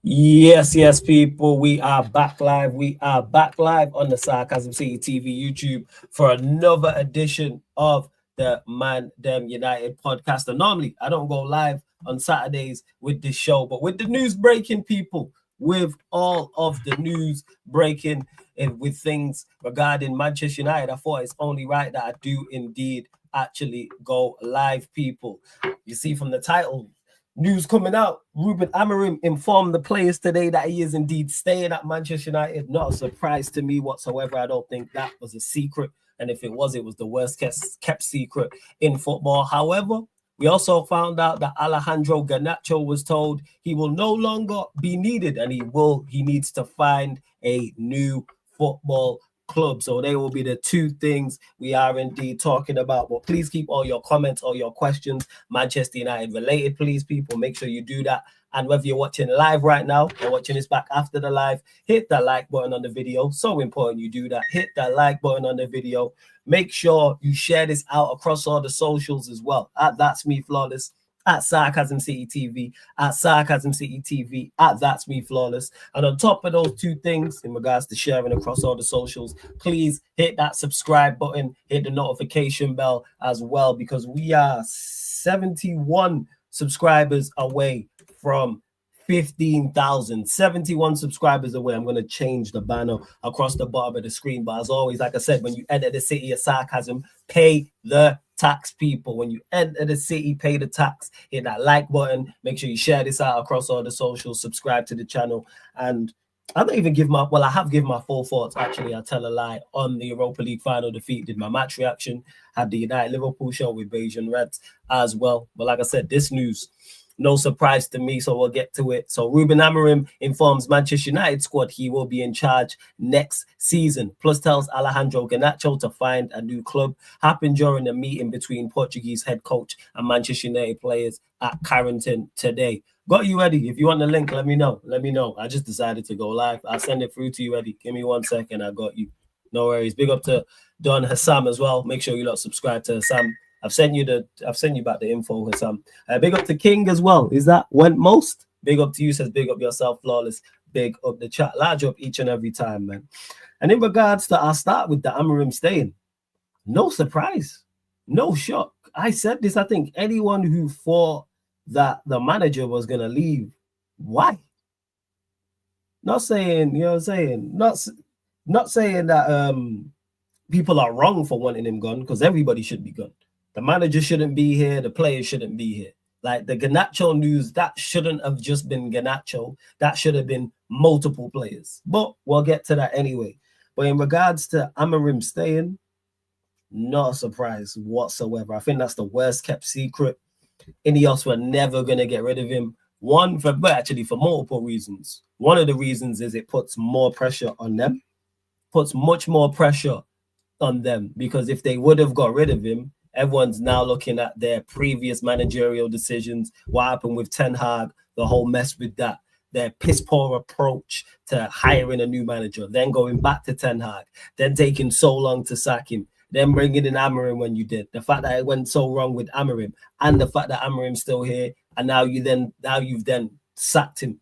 Yes, people. We are back live. We are back live on the Sarcasm City TV YouTube for another edition of the ManDem United podcast. And normally I don't go live on Saturdays with this show, but with the news breaking, people, with all of the news breaking and with things regarding Manchester United, I thought it's only right that I do indeed actually go live, people. You see from the title, news coming out. Ruben Amorim informed the players today that he is indeed staying at Manchester United. Not a surprise to me whatsoever. I don't think that was a secret. And if it was the worst kept secret in football. However, we also found out that Alejandro Garnacho was told he will no longer be needed and he needs to find a new football club. So they will be the two things we are indeed talking about. But please keep all your comments, all your questions Manchester United related, please, people. Make sure you do that. And whether you're watching live right now or watching this back after the live, hit that like button on the video. So important you do that. Hit that like button on the video. Make sure you share this out across all the socials as well. That's Me Flawless, at Sarcasm City TV, at Sarcasm City TV, at That's Me Flawless. And on top of those two things, in regards to sharing across all the socials, please hit that subscribe button, hit the notification bell as well, because we are 71 subscribers away from 15,000, 71 subscribers away. I'm going to change the banner across the bottom of the screen. But as always, like I said, when you enter the city of sarcasm, pay the tax, people. When you enter the city, pay the tax. Hit that like button. Make sure you share this out across all the socials. Subscribe to the channel. And I don't even give my, well, I have given my full thoughts. Actually, I tell a lie, on the Europa League final defeat. Did my match reaction. Had the United Liverpool show with Beige and Reds as well. But like I said, this news, no surprise to me, so we'll get to it. So Ruben Amorim informs Manchester United squad he will be in charge next season, plus tells Alejandro Garnacho to find a new club. Happened during a meeting between Portuguese head coach and Manchester United players at Carrington today. Got you, Eddie. If you want the link, let me know. Let me know. I just decided to go live. I'll send it through to you, Eddie. Give me 1 second. I got you. No worries. Big up to Don Hassam as well. Make sure you lot subscribe to Hassam. I've sent you back the info, Hassam. Big up to King as well. Is that went most? Big up to you, says big up yourself, Flawless. Big up the chat. Large up each and every time, man. And in regards to, I'll start with the Amorim staying. No surprise. No shock. I said this, I think anyone who thought that the manager was going to leave, why? Not saying, you know what I'm saying? Not saying that people are wrong for wanting him gone, because everybody should be gone. The manager shouldn't be here. The players shouldn't be here. Like the Garnacho news, that shouldn't have just been Garnacho. That should have been multiple players. But we'll get to that anyway. But in regards to Amorim staying, not a surprise whatsoever. I think that's the worst kept secret. INEOS were never going to get rid of him. But actually for multiple reasons. One of the reasons is it puts more pressure on them. Puts much more pressure on them, because if they would have got rid of him, everyone's now looking at their previous managerial decisions, what happened with Ten Hag, the whole mess with that, their piss poor approach to hiring a new manager, then going back to Ten Hag, then taking so long to sack him, then bringing in Amorim when you did, the fact that it went so wrong with Amorim, and the fact that Amorim's still here, and now you've then sacked him.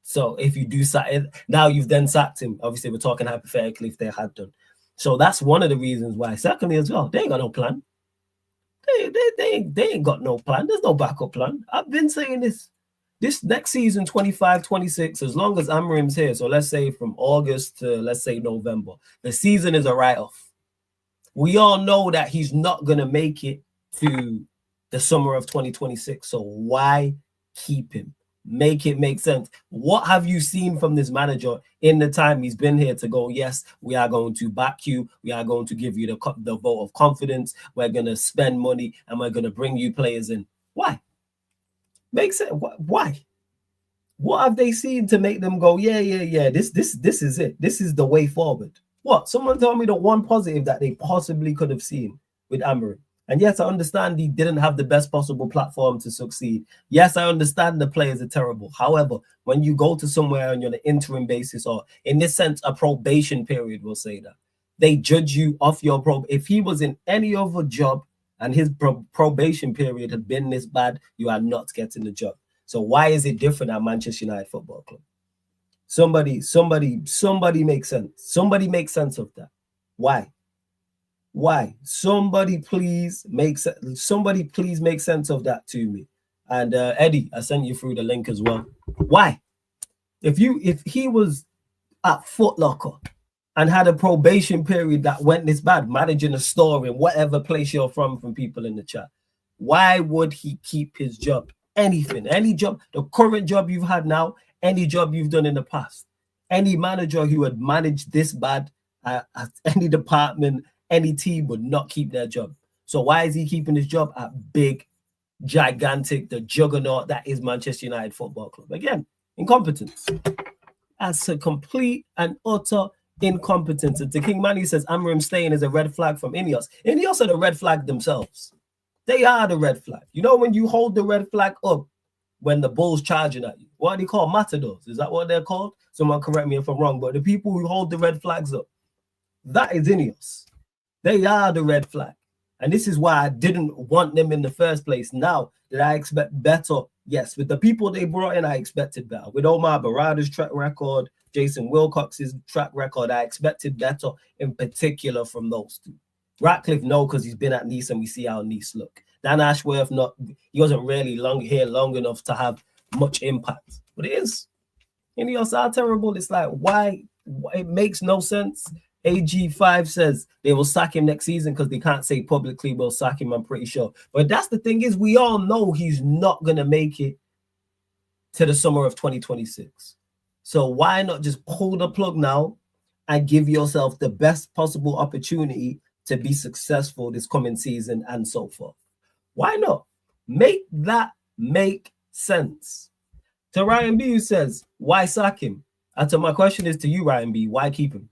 So if you do sack it, now you've then sacked him. Obviously, we're talking hypothetically if they had done. So that's one of the reasons why. Secondly, as well, they ain't got no plan. They ain't got no plan. There's no backup plan. I've been saying this. This next season, 25-26, as long as Amorim's here, so let's say from August to, let's say, November, the season is a write-off. We all know that he's not going to make it to the summer of 2026. So why keep him? Make it make sense. What have you seen from this manager in the time he's been here to go, yes, we are going to back you. We are going to give you the vote of confidence. We're going to spend money and we're going to bring you players in. Why? Makes it. Why? What have they seen to make them go, yeah, this is it. This is the way forward. What? Someone tell me the one positive that they possibly could have seen with Amorim. And yes, I understand he didn't have the best possible platform to succeed. Yes, I understand the players are terrible. However, when you go to somewhere and you're on an interim basis, or in this sense, a probation period, we'll say that, they judge you off your if he was in any other job and his probation period had been this bad, you are not getting the job. So why is it different at Manchester United Football Club? Somebody make sense. Somebody make sense of that. Why? Somebody please make sense of that to me. And Eddie, I sent you through the link as well. Why? If he was at Foot Locker and had a probation period that went this bad, managing a store in whatever place you're from people in the chat, why would he keep his job? Anything, any job, the current job you've had now, any job you've done in the past, any manager who had managed this bad at any department, any team would not keep their job. So why is he keeping his job at big, gigantic, the juggernaut that is Manchester United Football Club? Again, incompetence. That's a complete and utter incompetence. And to King Manny says, Amorim staying is a red flag from INEOS. INEOS are the red flag themselves. They are the red flag. You know, when you hold the red flag up, when the bull's charging at you, what are they called? Matadors. Is that what they're called? Someone correct me if I'm wrong, but the people who hold the red flags up, that is INEOS. They are the red flag. And this is why I didn't want them in the first place. Now that I expect better, yes, with the people they brought in, I expected better. With Omar Barada's track record, Jason Wilcox's track record, I expected better, in particular from those two. Ratcliffe, no, because he's been at Nice and we see how Nice look. Dan Ashworth, not, he wasn't really long enough to have much impact. But it is. INEOS are terrible. It's like, why? It makes no sense. AG5 says they will sack him next season because they can't say publicly we'll sack him, I'm pretty sure. But that's the thing, is we all know he's not going to make it to the summer of 2026. So why not just pull the plug now and give yourself the best possible opportunity to be successful this coming season and so forth? Why not? Make that make sense. To Ryan B, who says, why sack him? And so my question is to you, Ryan B, why keep him?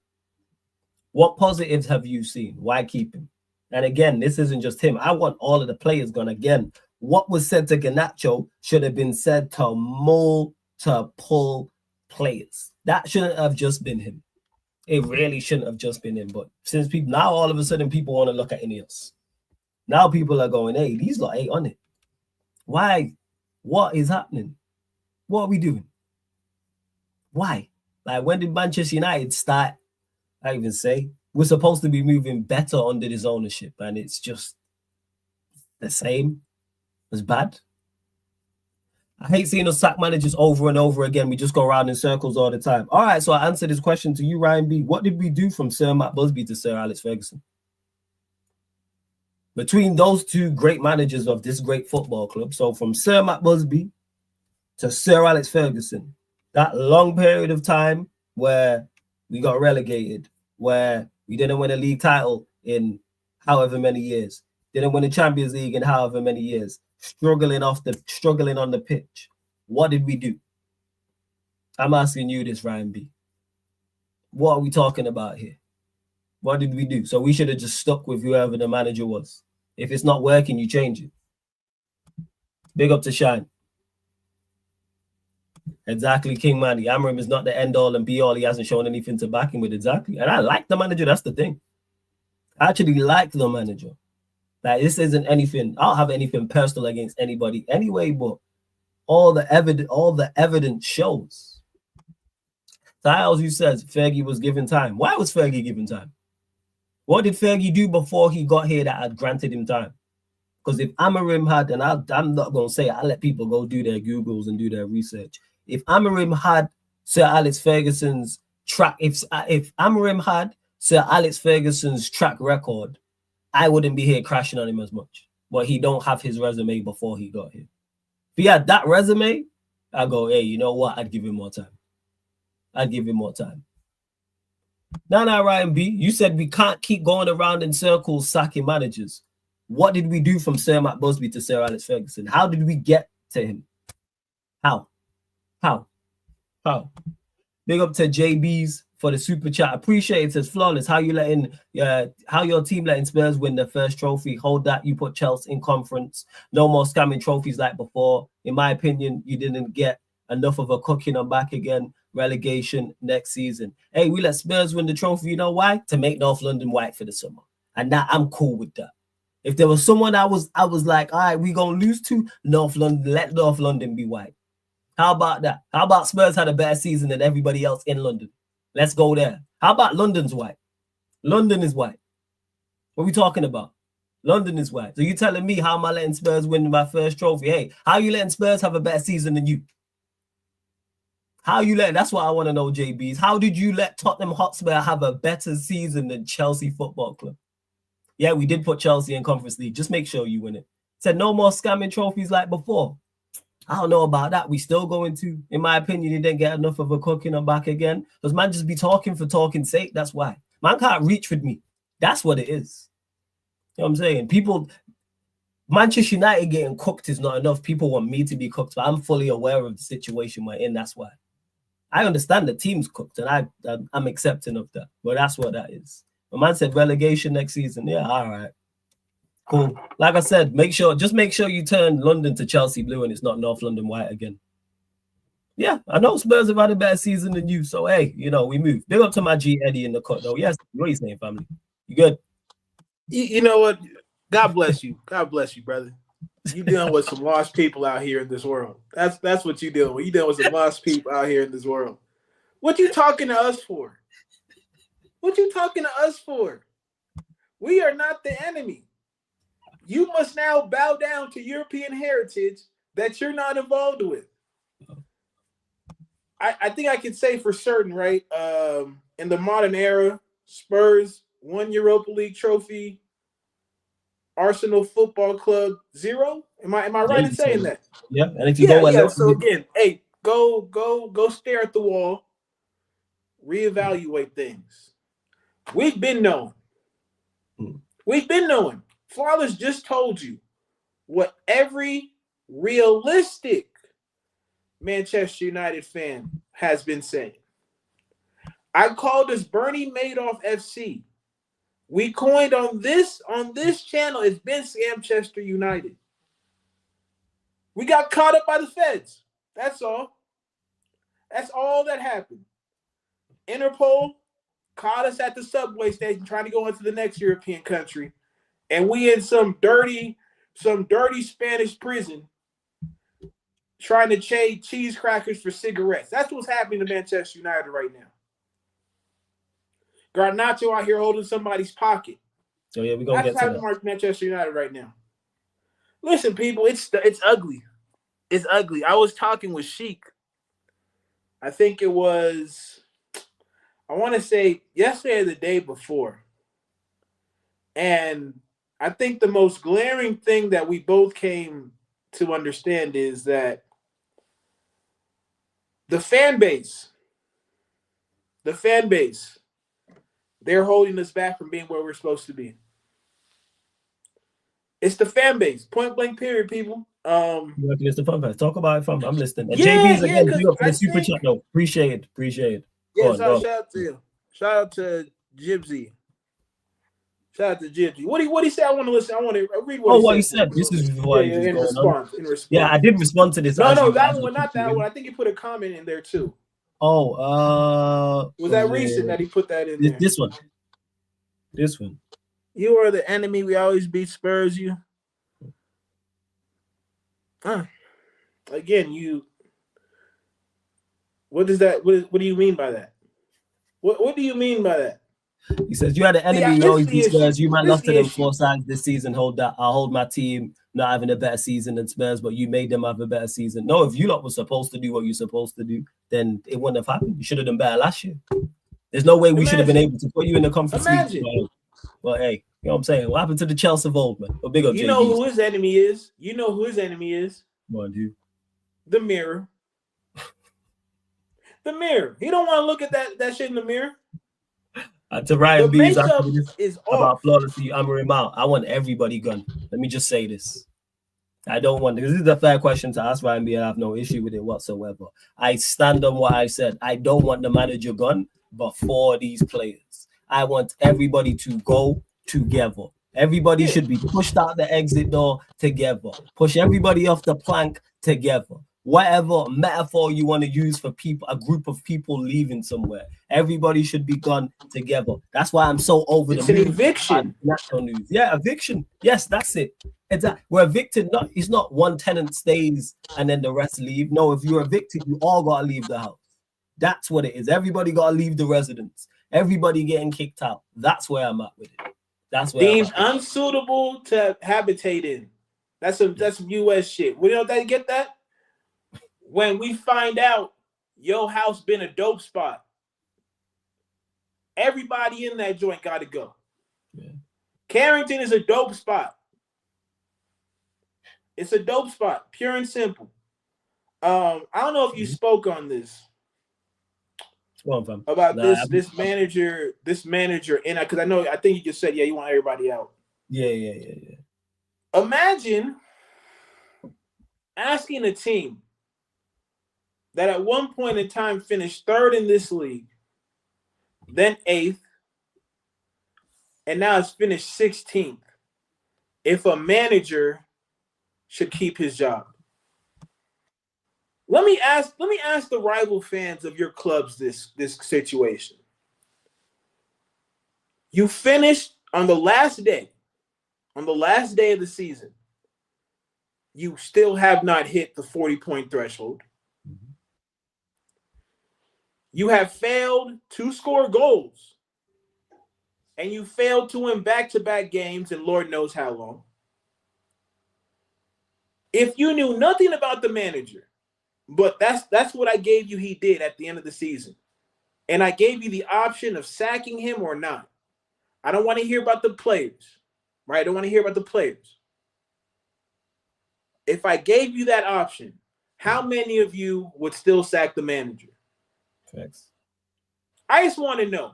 What positives have you seen? Why keep him? And again, this isn't just him. I want all of the players gone. Again, what was said to Garnacho should have been said to multiple players. That shouldn't have just been him. It really shouldn't have just been him. But since people, now all of a sudden people want to look at INEOS. Now people are going, hey, these lot ain't on it. Why? What is happening? What are we doing? Why? Like, when did Manchester United start? I even say we're supposed to be moving better under this ownership, and it's just the same as bad. I hate seeing us sack managers over and over again. We just go around in circles all the time. All right, so I answered this question to you, Ryan B. What did we do from Sir Matt Busby to Sir Alex Ferguson? Between those two great managers of this great football club, so from Sir Matt Busby to Sir Alex Ferguson, that long period of time where we got relegated, where we didn't win a league title in however many years, didn't win a Champions League in however many years, struggling on the pitch. What did we do? I'm asking you this, Ryan B. What are we talking about here? What did we do? So we should have just stuck with whoever the manager was. If it's not working, you change it. Big up to Shine. Exactly, King Manny. Amorim is not the end-all and be-all. He hasn't shown anything to back him with. Exactly. And I like the manager. That's the thing. I actually like the manager. Like, this isn't anything. I don't have anything personal against anybody anyway, but all the evidence shows. Styles, who says Fergie was given time. Why was Fergie given time? What did Fergie do before he got here that had granted him time? Because if Amorim had, and I'm not going to say it, I'll let people go do their Googles and do their research. If Amorim had Sir Alex Ferguson's track, if Amorim had Sir Alex Ferguson's track record, I wouldn't be here crashing on him as much. But he don't have his resume before he got here. If he had that resume, I'd go, hey, you know what? I'd give him more time. I'd give him more time. Now, Ryan B, you said we can't keep going around in circles sacking managers. What did we do from Sir Matt Busby to Sir Alex Ferguson? How did we get to him? How? Big up to JB's for the super chat. Appreciate it. Says Flawless. How your team letting Spurs win the first trophy? Hold that. You put Chelsea in conference. No more scamming trophies like before. In my opinion, you didn't get enough of a cooking on back again. Relegation next season. Hey, we let Spurs win the trophy. You know why? To make North London white for the summer. And that I'm cool with that. If there was someone I was like, all right, we gonna lose to North London, let North London be white. How about that? How about Spurs had a better season than everybody else in London? Let's go there. How about London's white? London is white. What are we talking about? London is white. So you telling me how am I letting Spurs win my first trophy? Hey, how are you letting Spurs have a better season than you? How you let? That's what I want to know, JBs. How did you let Tottenham Hotspur have a better season than Chelsea Football Club? Yeah, we did put Chelsea in Conference League. Just make sure you win it. Said no more scamming trophies like before. I don't know about that. We still going to, in my opinion, you didn't get enough of a cooking and back again. Because man just be talking for talking's sake. That's why. Man can't reach with me. That's what it is. You know what I'm saying? People, Manchester United getting cooked is not enough. People want me to be cooked, but I'm fully aware of the situation we're in. That's why. I understand the team's cooked, and I'm accepting of that. But that's what that is. The man said relegation next season. Yeah, all right. Cool. Like I said, just make sure you turn London to Chelsea blue and it's not North London white again. Yeah, I know Spurs have had a better season than you. So, hey, we move. Big up to my G Eddie in the cut, though. Yes, what are you saying, family? You good? You know what? God bless you. God bless you, brother. You dealing with some lost people out here in this world. That's what you dealing with. You dealing with some lost people out here in this world. What you talking to us for? What you talking to us for? We are not the enemy. You must now bow down to European heritage that you're not involved with. I think I can say for certain, right? In the modern era, Spurs 1 Europa League trophy, Arsenal Football Club 0. Am I right in saying that? Yeah, and if you go, so again, hey, go stare at the wall, reevaluate things. We've been knowing. Flawless just told you what every realistic Manchester United fan has been saying. I called this Bernie Madoff FC. We coined on this channel, it's been Scamchester United. We got caught up by the feds. That's all. That's all that happened. Interpol caught us at the subway station trying to go into the next European country. And we in some dirty Spanish prison trying to trade cheese crackers for cigarettes. That's what's happening to Manchester United right now. Garnacho out here holding somebody's pocket. So yeah, we're gonna get to that. Manchester United right now. Listen, people, it's ugly. It's ugly. I was talking with Sheik. I think it was, I want to say yesterday or the day before. And I think the most glaring thing that we both came to understand is that the fan base, they're holding us back from being where we're supposed to be. It's the fan base. Point blank period, people. It's the fan base. Talk about it, I'm listening. And JB's again, big up for the super chat though. Appreciate it. Yeah, shout out to you. Shout out to Gypsy. Shout out to Gypsy. What do you say? I want to listen. I want to read what he said. This is why in response. Yeah, I did respond to this. No, that one, not that one. I think he put a comment in there too. Was that recent that he put that in there? This one. You are the enemy. We always beat Spurs. You. Again, what does that? What do you mean by that? What do you mean by that? He says you had an enemy. You always beat Spurs. You might lost to them 4 times this season. Hold that. I'll hold my team not having a better season than Spurs, but you made them have a better season. No, if you lot were supposed to do what you're supposed to do, then it wouldn't have happened. You should have done better last year. There's no way we should have been able to put you in the conference league. Well, hey, you know what I'm saying? What happened to the Chelsea of old, man? Well, big up, you know who his enemy is. Come on, dude. The mirror. The mirror. He don't want to look at that shit in the mirror. To Ryan B's about flawlessly Amorim out. I want everybody gone. Let me just say this. I don't want, because this is a fair question to ask Ryan B. I have no issue with it whatsoever. I stand on what I said. I don't want the manager gone, but for these players. I want everybody to go together. Everybody should be pushed out the exit door together. Push everybody off the plank together. whatever metaphor you want to use for people, a group of people leaving somewhere. Everybody should be gone together. That's why I'm so over It's the an moon eviction. national news. Yeah, eviction. Yes, that's it. We're evicted. It's not one tenant stays and then the rest leave. No, if you're evicted, you all gotta leave the house. That's what it is. Everybody gotta leave the residence. Everybody getting kicked out. That's where I'm at with it. That's where Deemed unsuitable to habitate in. That's some US shit. We don't get that? When we find out your house been a dope spot, everybody in that joint got to go. Yeah. Carrington is a dope spot. It's a dope spot, pure and simple. I don't know if you spoke on this about this manager, and because I think you just said, yeah, you want everybody out. Yeah. Imagine asking a team that at one point in time finished third in this league, then 8th, and now it's finished 16th, if a manager should keep his job. Let me ask the rival fans of your clubs this situation. You finished on the last day of the season. You still have not hit the 40-point threshold. Mm-hmm. You have failed to score goals. And you failed to win back-to-back games and Lord knows how long. If you knew nothing about the manager, but that's what I gave you he did at the end of the season, and I gave you the option of sacking him or not. I don't want to hear about the players, right? I don't want to hear about the players. If I gave you that option, how many of you would still sack the manager? Thanks. I just want to know.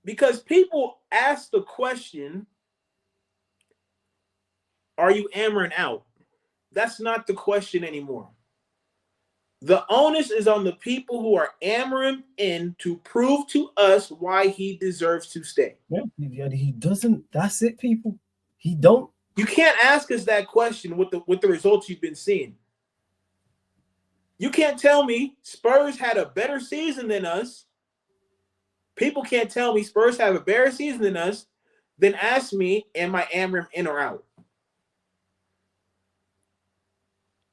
Because people ask the question, are you Amorim out? That's not the question anymore. The onus is on the people who are Amorim in to prove to us why he deserves to stay. Yeah, he doesn't. That's it, people. He don't. You can't ask us that question with the results you've been seeing. You can't tell me Spurs had a better season than us. People can't tell me Spurs have a better season than us. Then ask me, am I Amorim in or out?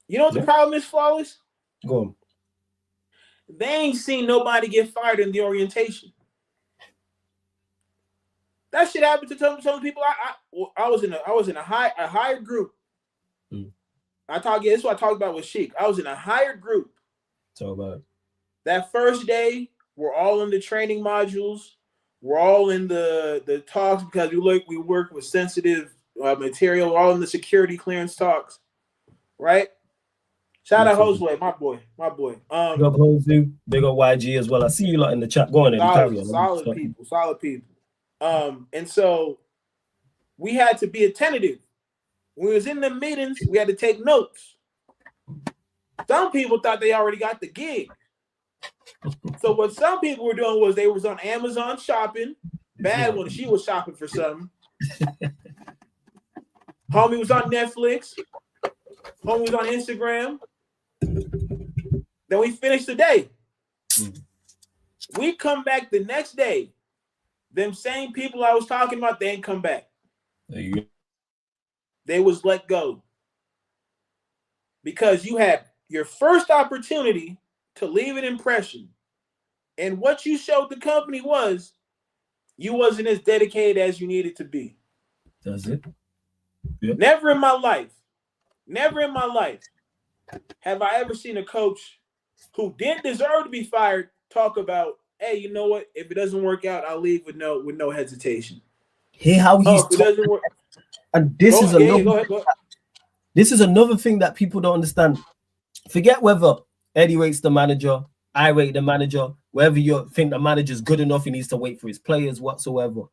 You know what the problem is, Flawless? Go on. They ain't seen nobody get fired in the orientation. That shit happened to some people. I was in a higher group. This is what I talked about with Sheik. I was in a higher group. Talk about it. That first day, we're all in the training modules. We're all in the talks because we work with sensitive material. We're all in the security clearance talks, right? Shout out Josue, my boy. Big up Josue, big up YG as well. I see you lot in the chat. Go on, solid people. And so we had to be attentive. When we was in the meetings, we had to take notes. Some people thought they already got the gig. So what some people were doing was they was on Amazon shopping. Bad one, she was shopping for something. Homie was on Netflix. Homie was on Instagram. Then we finished the day. We come back the next day. Them same people I was talking about, they ain't come back. They was let go. Because you had your first opportunity to leave an impression. And what you showed the company was you wasn't as dedicated as you needed to be. That's it. Yep. Never in my life have I ever seen a coach who didn't deserve to be fired talk about, hey, you know what? If it doesn't work out, I'll leave with no hesitation. Hear how he's if it doesn't work. And this is another thing that people don't understand. Forget whether Eddie rates the manager, I rate the manager, whether you think the manager's good enough, he needs to wait for his players whatsoever.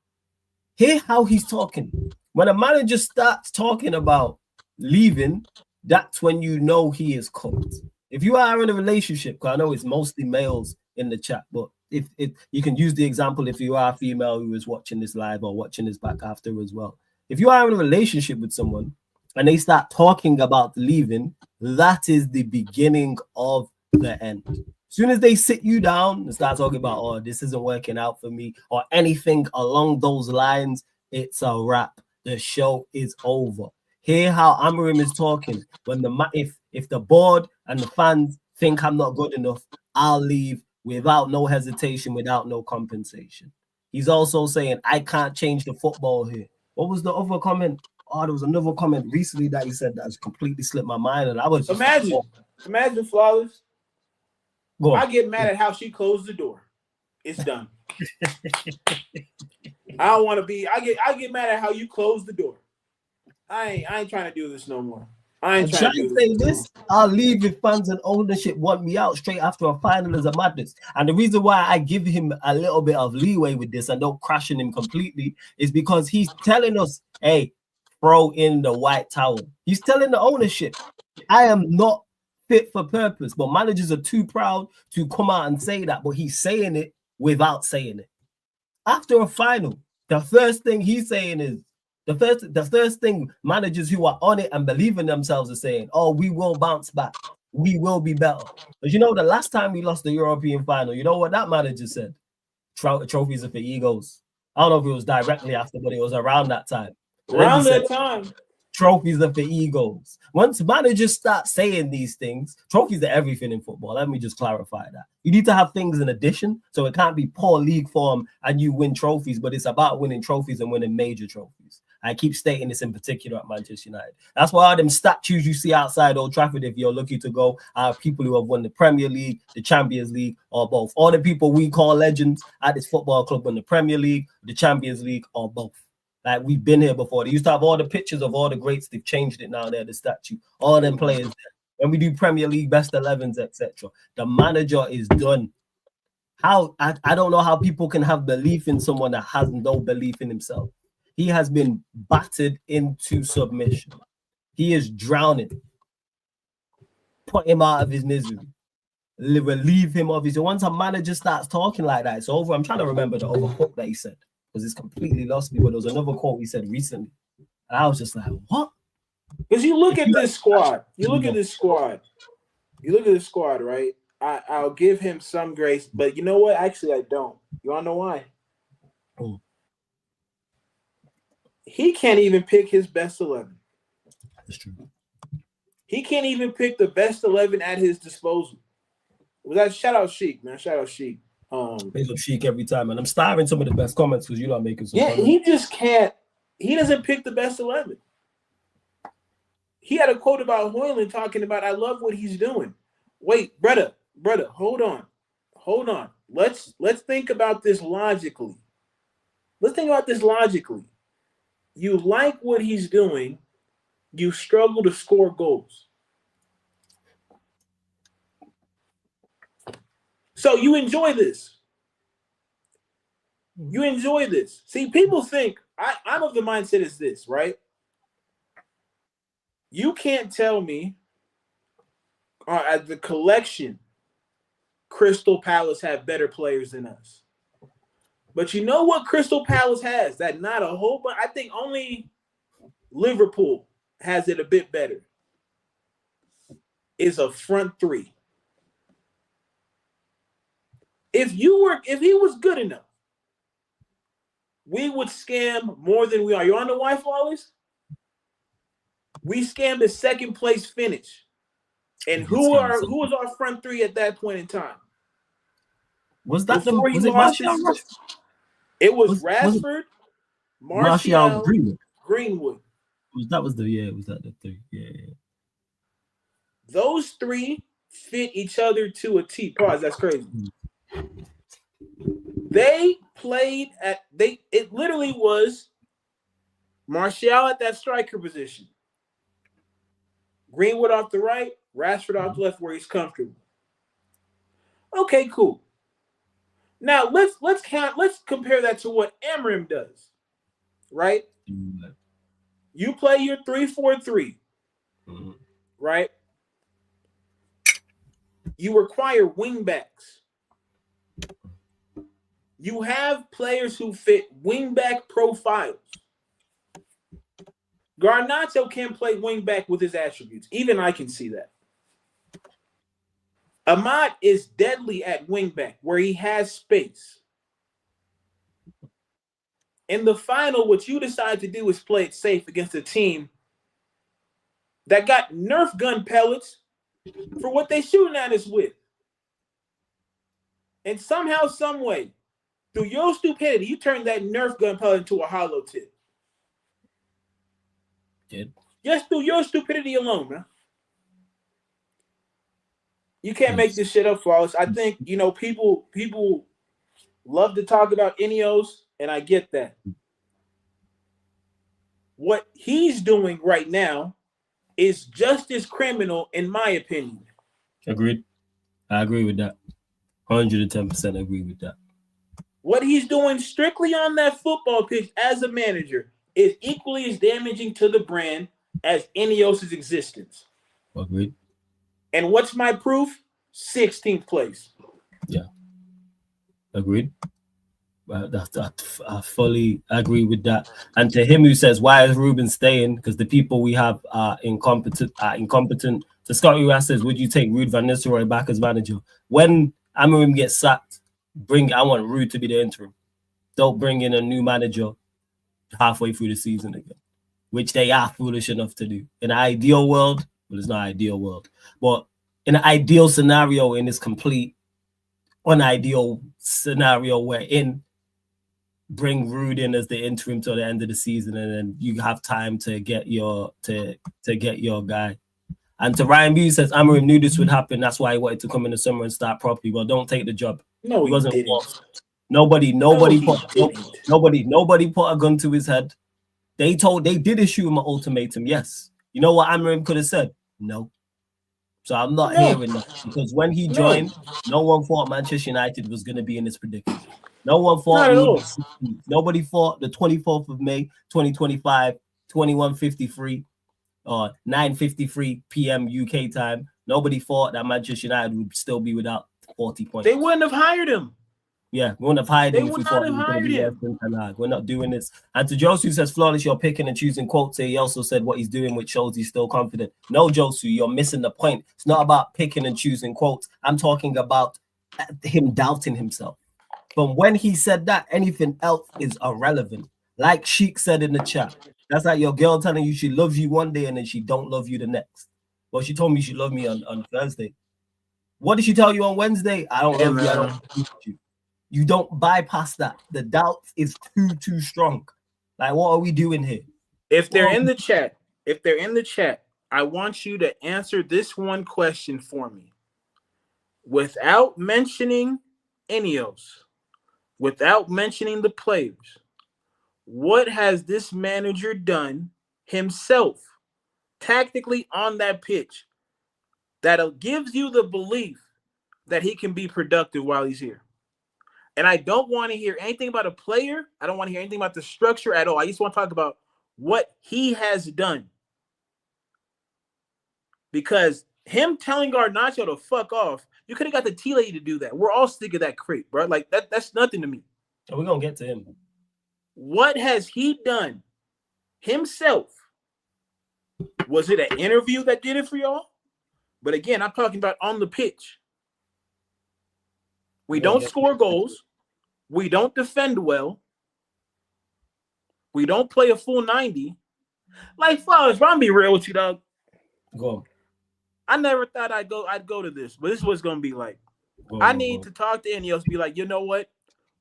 Hear how he's talking. When a manager starts talking about leaving, that's when you know he is cooked. If you are in a relationship, because I know it's mostly males in the chat, but if you can use the example if you are a female who is watching this live or watching this back after as well. If you are in a relationship with someone and they start talking about leaving, that is the beginning of the end. As soon as they sit you down and start talking about, oh, this isn't working out for me, or anything along those lines, it's a wrap. The show is over. Hear how Amorim is talking. When if the board and the fans think I'm not good enough, I'll leave without no hesitation, without no compensation. He's also saying, I can't change the football here. What was the other comment? Oh, there was another comment recently that he said that has completely slipped my mind, and I was just imagine Flawless. Go on. I get mad at how she closed the door. It's done. I don't want to be. I get mad at how you closed the door. I ain't trying to do this no more. I ain't trying to say this. I'll leave if fans and ownership want me out straight after a final is a madness. And the reason why I give him a little bit of leeway with this and don't crash on him completely is because he's telling us, hey, throw in the white towel. He's telling the ownership, I am not fit for purpose. But managers are too proud to come out and say that. But he's saying it without saying it. After a final, the first thing he's saying is, the first thing managers who are on it and believe in themselves are saying, oh, we will bounce back. We will be better. But you know, the last time we lost the European final, you know what that manager said? Trophies are for egos. I don't know if it was directly after, but it was around that time. Around that time. Trophies are for egos. Once managers start saying these things, trophies are everything in football. Let me just clarify that. You need to have things in addition, so it can't be poor league form and you win trophies, but it's about winning trophies and winning major trophies. I keep stating this in particular at Manchester United. That's why all them statues you see outside Old Trafford, if you're lucky to go, are people who have won the Premier League, the Champions League, or both. All the people we call legends at this football club won the Premier League, the Champions League, or both. Like, we've been here before. They used to have all the pictures of all the greats. They've changed it now. They're the statue. All them players there. When we do Premier League, best 11s, etc. The manager is done. How I don't know how people can have belief in someone that has no belief in himself. He has been battered into submission. He is drowning. Put him out of his misery. Relieve him of his. Once a manager starts talking like that, it's over. I'm trying to remember the other quote that he said, because it's completely lost me. But there was another quote he said recently, and I was just like, what? Because you look at this squad. You look at this squad. You look at this squad, right? I'll give him some grace, but you know what? Actually, I don't. You want to know why? Oh. He can't even pick his best 11. That's true. He can't even pick the best 11 at his disposal. Was that shout out Sheik, man? Shout out Sheik. Makes up Sheik every time, and I'm starving some of the best comments because you're not making some. Yeah, comments. he just can't. He doesn't pick the best 11. He had a quote about Hoyland talking about, I love what he's doing. Wait, brother, hold on. Let's think about this logically. You like what he's doing. You struggle to score goals. So you enjoy this. See, people think, I'm of the mindset is this, right? You can't tell me as the collection, Crystal Palace have better players than us. But you know what Crystal Palace has? That not a whole bunch. I think only Liverpool has it a bit better. Is a front three. If he was good enough, we would scam more than we are. You want to know why, Flawless? We scammed the second place finish. And who was our front three at that point in time? Was that before was it Martial? It was Rashford, Martial, Greenwood. That was the three. Yeah. Those three fit each other to a T. Pause. That's crazy. They played it literally was Martial at that striker position. Greenwood off the right, Rashford off the left where he's comfortable. Okay, cool. Now let's compare that to what Amorim does. Right? You play your 3-4-3. Right? You require wing backs. You have players who fit wing back profiles. Garnacho can play wing back with his attributes. Even I can see that. Ahmad is deadly at wing back where he has space. In the final, what you decide to do is play it safe against a team that got Nerf gun pellets for what they shooting at us with. And somehow, some way, through your stupidity, you turned that Nerf gun pellet into a hollow tip. Did. Just through your stupidity alone, man. You can't make this shit up, Flawless. I think, people love to talk about INEOS, and I get that. What he's doing right now is just as criminal, in my opinion. Agreed. I agree with that. 110% agree with that. What he's doing strictly on that football pitch as a manager is equally as damaging to the brand as INEOS' existence. Agreed. And what's my proof? 16th place. Yeah. Agreed. I fully agree with that. And to him who says, why is Ruben staying? Because the people we have are incompetent. To Scott who says, would you take Ruud van Nistelrooy back as manager? When Amorim gets sacked, I want Ruud to be the interim. Don't bring in a new manager halfway through the season again, which they are foolish enough to do. In an ideal world, well, it's not an ideal world, but in an ideal scenario, in this complete unideal scenario we're in, bring Ruud in as the interim till the end of the season, and then you have time to get your get your guy. And to Ryan B says Amorim knew this would happen. That's why he wanted to come in the summer and start properly. Well, don't take the job. No, he wasn't didn't. forced. Nobody put a gun to his head. They did issue him an ultimatum. Yes. You know what Amorim could have said? No. So I'm not hearing that, because when he joined, no one thought Manchester United was going to be in this predicament. No one thought nobody thought the 24th of May, 2025, 21:53 or 9:53 p.m. UK time. Nobody thought that Manchester United would still be without 40 points. They wouldn't have hired him. Yeah, we wouldn't have hired him if we thought he was going to be worse than Tanag. We're not doing this. And to Josu says, Flawless, you're picking and choosing quotes. He also said what he's doing, which shows he's still confident. No, Josu, you're missing the point. It's not about picking and choosing quotes. I'm talking about him doubting himself. From when he said that, anything else is irrelevant. Like Sheik said in the chat, that's like your girl telling you she loves you one day and then she don't love you the next. Well, she told me she loved me on Thursday. What did she tell you on Wednesday? I don't love you. I don't love you. You don't bypass that. The doubt is too strong. Like, what are we doing here? If they're in the chat, I want you to answer this one question for me. Without mentioning INEOS, without mentioning the players, what has this manager done himself tactically on that pitch that gives you the belief that he can be productive while he's here? And I don't want to hear anything about a player. I don't want to hear anything about the structure at all. I just want to talk about what he has done. Because him telling Garnacho to fuck off, you could have got the tea lady to do that. We're all sick of that crate, bro. Like, that's nothing to me. So we're going to get to him. What has he done himself? Was it an interview that did it for y'all? But again, I'm talking about on the pitch. We don't score goals. We don't defend well. We don't play a full 90. Like, Flowers, I'm gonna be real with you, dog. Go on. I never thought I'd go to this, but this is what it's gonna be like. I need to talk to INEOS, be like, you know what?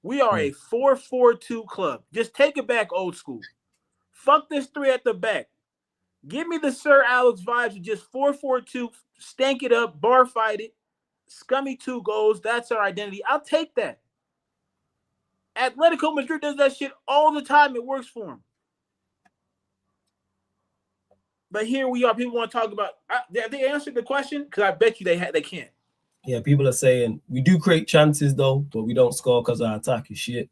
We are a 4-4-2 club. Just take it back old school. Fuck this 3 at the back. Give me the Sir Alex vibes of just 4-4-2, stank it up, bar fight it, scummy 2 goals. That's our identity. I'll take that. Atletico Madrid does that shit all the time. It works for them. But here we are. People want to talk about. They answered the question because I bet you they can't. Yeah, people are saying we do create chances though, but we don't score because our attack is shit.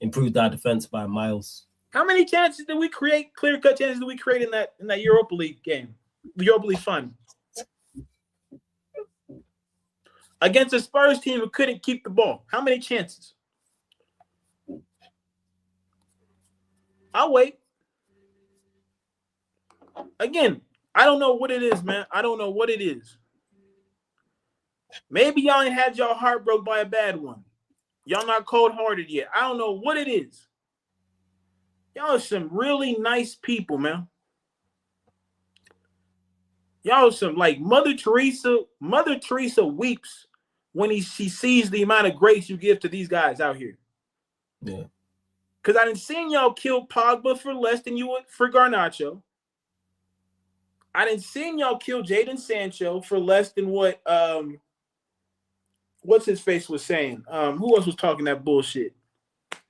Improved our defense by miles. How many chances did we create? Clear-cut chances did we create in that Europa League game? The Europa League fun against a Spurs team who couldn't keep the ball. How many chances? I'll wait. Again, I don't know what it is, man. I don't know what it is. Maybe y'all ain't had y'all heart broke by a bad one. Y'all not cold-hearted yet. I don't know what it is. Y'all are some really nice people, man. Y'all are some, like, Mother Teresa weeps when she sees the amount of grace you give to these guys out here. Yeah. Because I didn't see y'all kill Pogba for less than you would for Garnacho. I didn't see y'all kill Jadon Sancho for less than what what's his face was saying. Who else was talking that bullshit?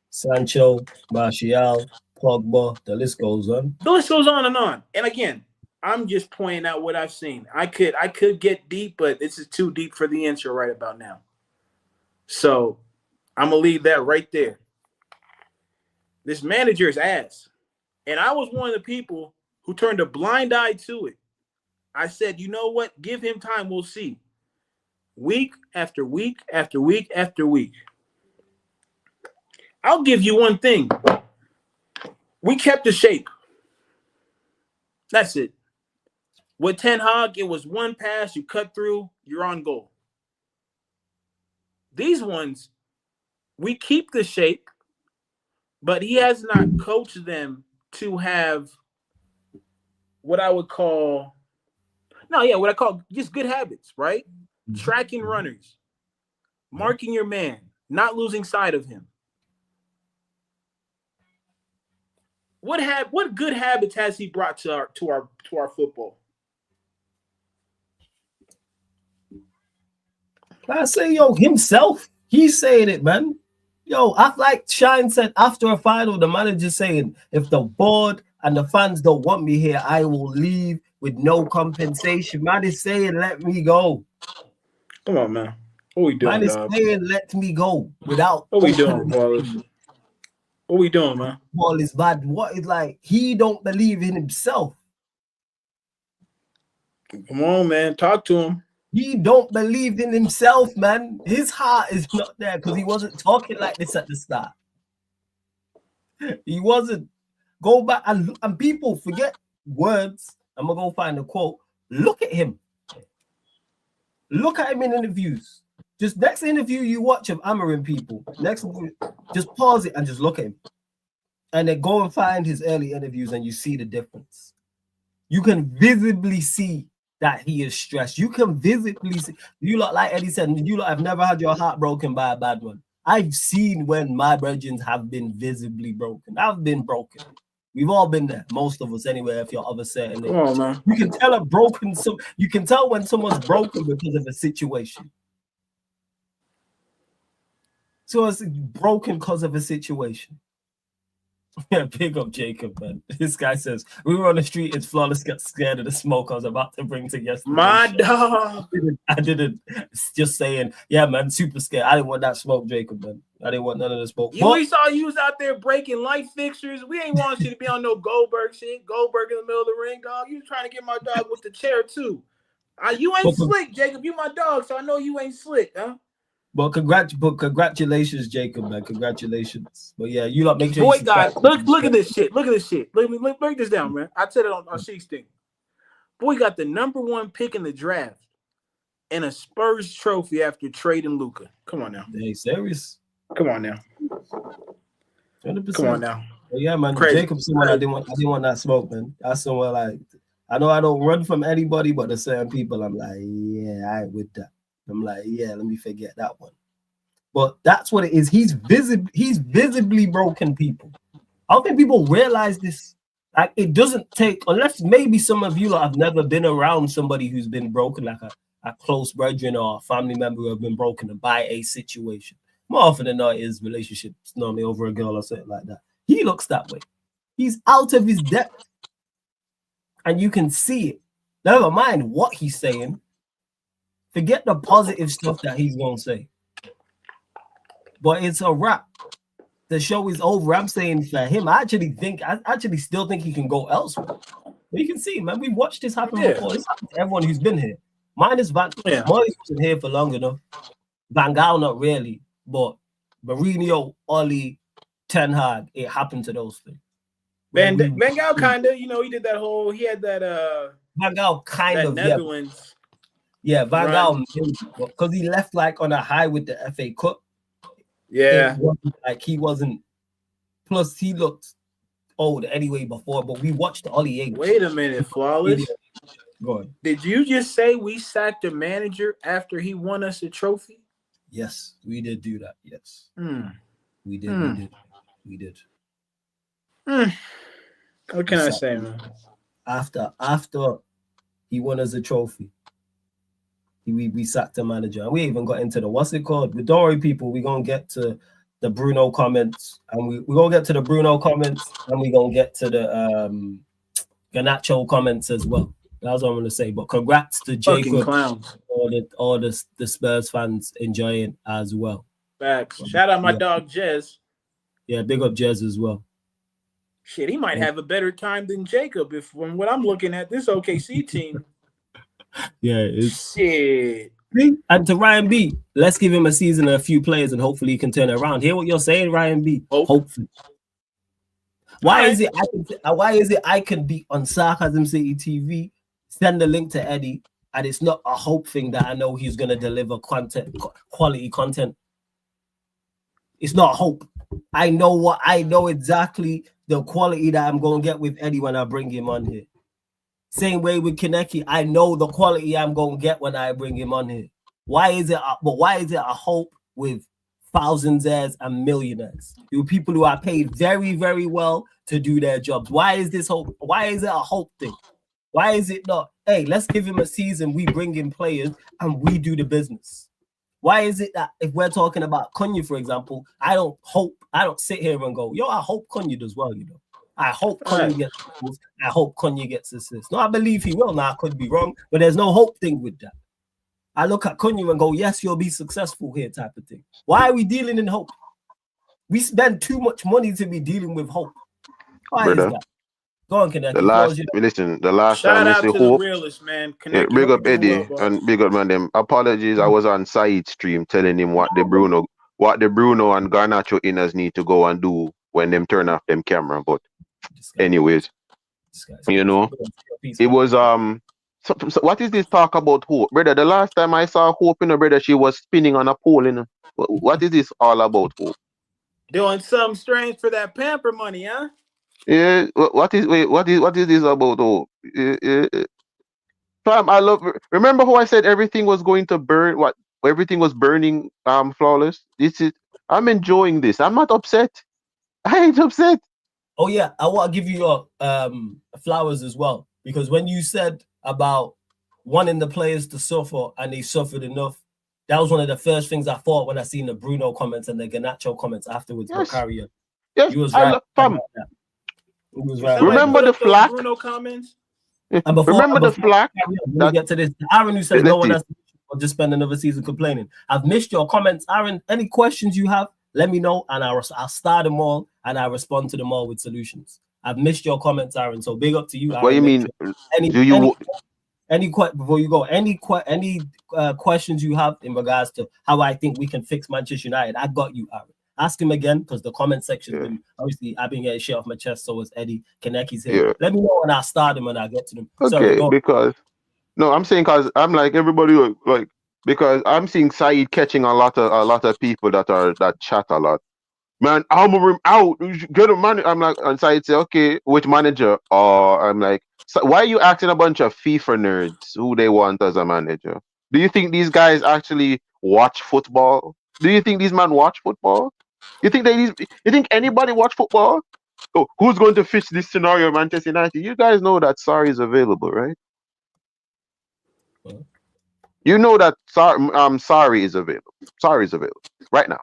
Sancho, Martial, Pogba, the list goes on. The list goes on and on. And again, I'm just pointing out what I've seen. I could get deep, but this is too deep for the intro right about now. So I'm gonna leave that right there. This manager is ass. And I was one of the people who turned a blind eye to it. I said, you know what? Give him time. We'll see. Week after week after week after week. I'll give you one thing. We kept the shape. That's it. With Ten Hag, it was one pass, you cut through, you're on goal. These ones, we keep the shape, but he has not coached them to have what I call just good habits, right? Tracking runners, marking your man, not losing sight of him. What good habits has he brought to our football? I say, himself, he's saying it, man. Like Shine said after a final, the manager saying, if the board and the fans don't want me here, I will leave with no compensation. Man is saying, let me go. Come on, man. What we doing, man is saying, let me go without. What we doing, Wallace? What we doing, man? Ball is bad. What is like? He don't believe in himself. Come on, man. Talk to him. He don't believe in himself, man. His heart is not there because he wasn't talking like this at the start. He wasn't. Go back and people forget words. I'm gonna go find a quote. Look at him. Look at him in interviews. Just next interview you watch of Amorim, people. Next, just pause it and just look at him. And then go and find his early interviews and you see the difference. You can visibly see that he is stressed. You can visibly see. You lot, like Eddie said, you lot have never had your heart broken by a bad one. I've seen when my brethren have been visibly broken. I've been broken. We've all been there. Most of us, anyway. If you're of a certain age, oh, man. You can tell you can tell when someone's broken because of a situation. So it's broken because of a situation. Yeah, big up Jacob, man. This guy says, we were on the street, it's flawless, got scared of the smoke I was about to bring to yesterday. My dog. I didn't. Just saying, yeah, man, super scared. I didn't want that smoke, Jacob, man. I didn't want none of the smoke. We saw you was out there breaking light fixtures. We ain't want you to be on no Goldberg shit. Goldberg in the middle of the ring, dog. You trying to get my dog with the chair, too. You ain't slick, Jacob. You my dog, so I know you ain't slick, huh? But congratulations, Jacob, man. Congratulations. But yeah, you lot make sure. Boy, God, look at this shit. Look at this shit. Break this down, man. I said it on Sheik's thing. Boy got the #1 pick in the draft and a Spurs trophy after trading Luka. Come on now. Hey, serious? Come on now. 100%. Come on now. But yeah, man. Crazy. Jacob's someone I didn't want that smoke, man. That's someone like I know I don't run from anybody, but there's certain people I'm like, yeah, I ain't with that. I'm like, yeah, let me forget that one. But that's what it is. He's visibly broken people. I don't think people realize this. Like, it doesn't take, unless maybe some of you lot have never been around somebody who's been broken, like a close brethren or a family member who have been broken by a situation. More often than not, his relationships normally over a girl or something like that. He looks that way. He's out of his depth. And you can see it. Never mind what he's saying. Forget the positive stuff that he's going to say. But it's a wrap. The show is over. I'm saying for him, I actually still think he can go elsewhere. But you can see, man, we've watched this happen before. It's happened to everyone who's been here. Minus Van. Yeah. Moyes wasn't here for long enough. Van Gaal, not really. But Mourinho, Oli, Ten Hag, it happened to those things. Van Gaal kind of, he did that whole. He had that Van Gaal kind that of Netherlands. Yeah, Van Gaal, because he left like on a high with the FA Cup. Yeah, it wasn't like he wasn't. Plus, he looked old anyway before. But we watched Ollie Yates. Wait a minute, Flawless. Go on. Did you just say we sacked a manager after he won us a trophy? Yes, we did do that. Yes, we did. We did. What can I say, man? After he won us a trophy, we sacked the manager. And we even got into the what's it called? But don't worry, people. We're gonna get to the Bruno comments, and we're gonna get to the Bruno comments, and we're gonna get to the Garnacho comments as well. That's what I'm gonna say. But congrats to Jacob, clowns. all the Spurs fans enjoying as well. Facts. Shout out my dog Jez. Yeah, big up Jez as well. Shit, he might have a better time than Jacob if from what I'm looking at this OKC team. Yeah, it's shit. And to Ryan B, let's give him a season and a few players, and hopefully he can turn it around. Hear what you're saying, Ryan B? Hopefully. Why is it I can be on Sarcasm City TV, send the link to Eddie, and it's not a hope thing that I know he's gonna deliver quality content. It's not hope. I know exactly the quality that I'm gonna get with Eddie when I bring him on here. Same way with Kaneki, I know the quality I'm gonna get when I bring him on here. Why is it a hope with thousandaires and millionaires? You people who are paid very, very well to do their jobs. Why is this hope? Why is it a hope thing? Why is it not? Hey, let's give him a season. We bring in players and we do the business. Why is it that if we're talking about Cunha, for example, I don't sit here and go, yo, I hope Cunha does well, I hope Cunha gets goals. I hope Cunha gets assists. No, I believe he will. Now, I could be wrong, but there's no hope thing with that. I look at Cunha and go, yes, you'll be successful here type of thing. Why are we dealing in hope? We spend too much money to be dealing with hope. Why is that? Go on, Kaneki. The last Shout time out you to hope, the realist, man. big up Eddie and big up ManDem. Apologies, I was on Said's stream telling him what the Bruno and Garnacho inners need to go and do when them turn off them camera. But anyways, it was so what is this talk about hope, brother? The last time I saw Hope, brother, she was spinning on a pole, What is this all about, Hope? Doing something strange for that pamper money, huh? Yeah, what is this about, Hope? Fam, remember how I said everything was going to burn, everything was burning flawless? I'm enjoying this. I'm not upset. I ain't upset. Oh yeah, I want to give you your flowers as well, because when you said about wanting the players to suffer and they suffered enough, that was one of the first things I thought when I seen the Bruno comments and the Garnacho comments afterwards. Yes. Yes, you was right. Fam. Was right. Remember the flack? Bruno comments? And remember the flack? Let me get to this. Aaron, who says no one has to just spend another season complaining. I've missed your comments, Aaron. Any questions you have, let me know, and I'll start them all and I'll respond to them all with solutions. I've missed your comments, Aaron. So big up to you. Aaron. What do you mean? Before you go, any questions you have in regards to how I think we can fix Manchester United? I got you, Aaron. Ask him again, because the comment section, obviously, I've been getting shit off my chest. So is Eddie. Kaneki's here. Yeah. Let me know when I start them and I'll get to them. Okay, I'm saying because I'm like everybody, like, because I'm seeing Said catching a lot of people that chat a lot. Man, Amorim out. Get a man. I'm like, and Said say, okay, which manager? I'm like, so why are you asking a bunch of FIFA nerds who they want as a manager? Do you think these guys actually watch football? Do you think these men watch football? You think anybody watch football? Oh, who's going to fix this scenario, Manchester United? You guys know that Sarri is available, right? You know that Sarri is available. Sarri is available right now.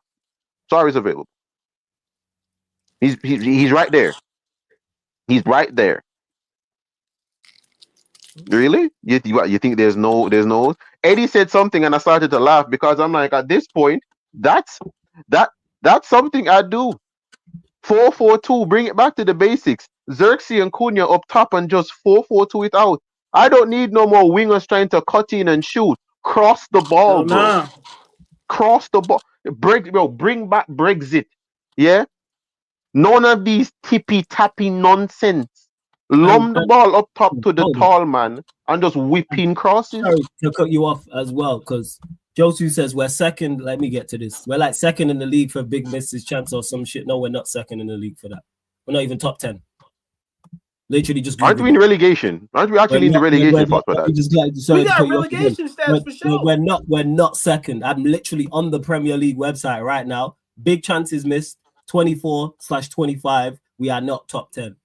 Sarri is available. He's right there. He's right there. Really? You think there's no? Eddie said something and I started to laugh because I'm like, at this point, that's something I do. 4-4-2, bring it back to the basics. Xerxes and Cunha up top and just 4-4-2 it out. I don't need no more wingers trying to cut in and shoot. Cross the ball, bro. Nah. Cross the ball. Bring back Brexit. Yeah? None of these tippy-tappy nonsense. Lump the ball up top to the hold on. tall man and just whipping crosses. Sorry to cut you off as well, because Josu says we're second. Let me get to this. We're like second in the league for big misses chance or some shit. No, we're not second in the league for that. We're not even top 10. Literally just Aren't we in relegation? Aren't we actually in the relegation spot for that? We got relegation stats for sure. We're not second. I'm literally on the Premier League website right now. Big chances missed, 24/25. We are not top 10.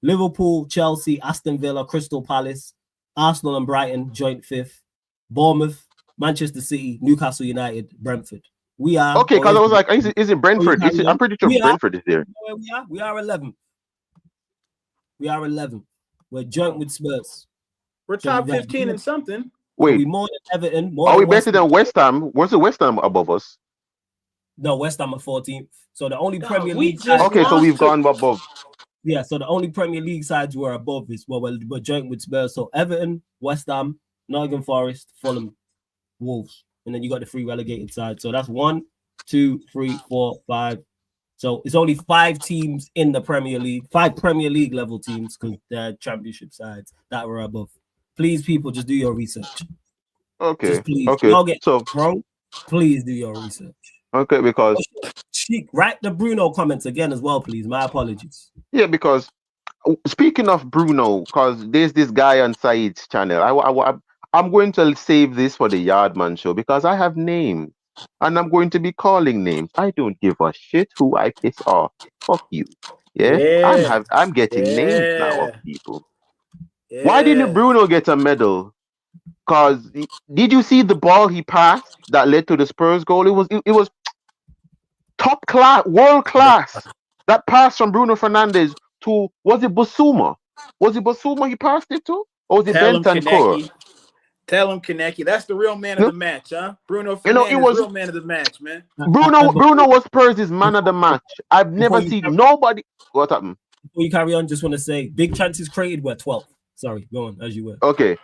Liverpool, Chelsea, Aston Villa, Crystal Palace, Arsenal and Brighton joint 5th. Bournemouth, Manchester City, Newcastle United, Brentford. We are okay. Because I was like, is it Brentford? I'm pretty sure Brentford is there. We are 11th. We are 11th. We're joint with Spurs. We're top 15 and something. Wait, we more than Everton. Are we better than West Ham? What's the West Ham above us? No, West Ham are 14th. So the only Premier League. Okay, so we've gone above. Yeah, so the only Premier League sides we're above is we're joint with Spurs. So Everton, West Ham, Nottingham Forest, Fulham, Wolves, and then you got the 3 relegated sides. So that's 1, 2, 3, 4, 5. So it's only 5 teams in the Premier League, 5 Premier League level teams, because they're championship sides that were above. Please, people, just do your research. Okay. Just please. Okay. Don't get so wrong. Please do your research. Okay, because write the Bruno comments again as well, please. My apologies. Yeah, because speaking of Bruno, because there's this guy on Said's channel. I'm going to save this for the Yardman show because I have names and I'm going to be calling names. I don't give a shit who I piss off. Fuck you. Yeah. I'm getting names now of people. Yeah. Why didn't Bruno get a medal? Because did you see the ball he passed that led to the Spurs goal? It was top class, world class. That pass from Bruno Fernandes to, was it Basuma? Was it Basuma he passed it to? Or was it Bentancur? Tell him, Kaneki. That's the real man of the match, huh? Bruno Fernandes, it was real man of the match, man. Bruno was Spurs' man of the match. I've never seen nobody. What happened? Before you carry on, just want to say, big chances created were 12th. Sorry, go on, as you were. Okay.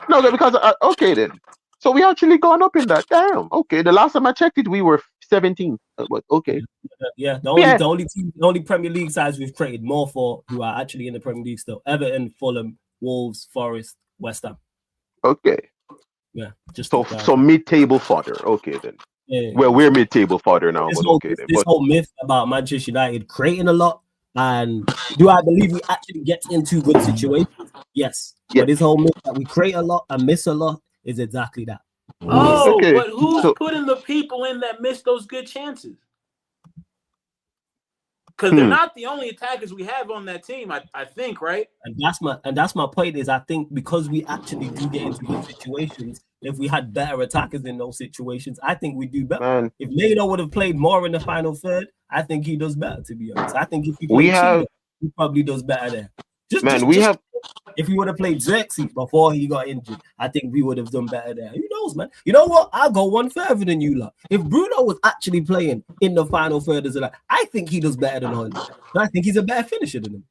No, because, okay then. So we actually gone up in that. Damn. Okay. The last time I checked it, we were 17. But okay. Yeah. The only Premier League sides we've created more for who are actually in the Premier League still: Everton, Fulham, Wolves, Forest, West Ham. Okay. Yeah. Just so mid-table fodder. Okay then. Yeah. Well, we're mid-table fodder now. This whole myth about Manchester United creating a lot, and do I believe we actually get into good situations? Yes. Yeah. But this whole myth that we create a lot and miss a lot is exactly that. Oh, okay. But who's putting the people in that miss those good chances? Because they're not the only attackers we have on that team, I think, right? And that's my point is I think because we actually do get into good situations, if we had better attackers in those situations, I think we do better. Man. If Leno would have played more in the final third, I think he does better, to be honest. I think if he he probably does better there. If he would have played Xerxes before he got injured, I think we would have done better there. Who knows, man? You know what? I'll go one further than you lot. If Bruno was actually playing in the final third as I think he does better than Haaland. I think he's a better finisher than him.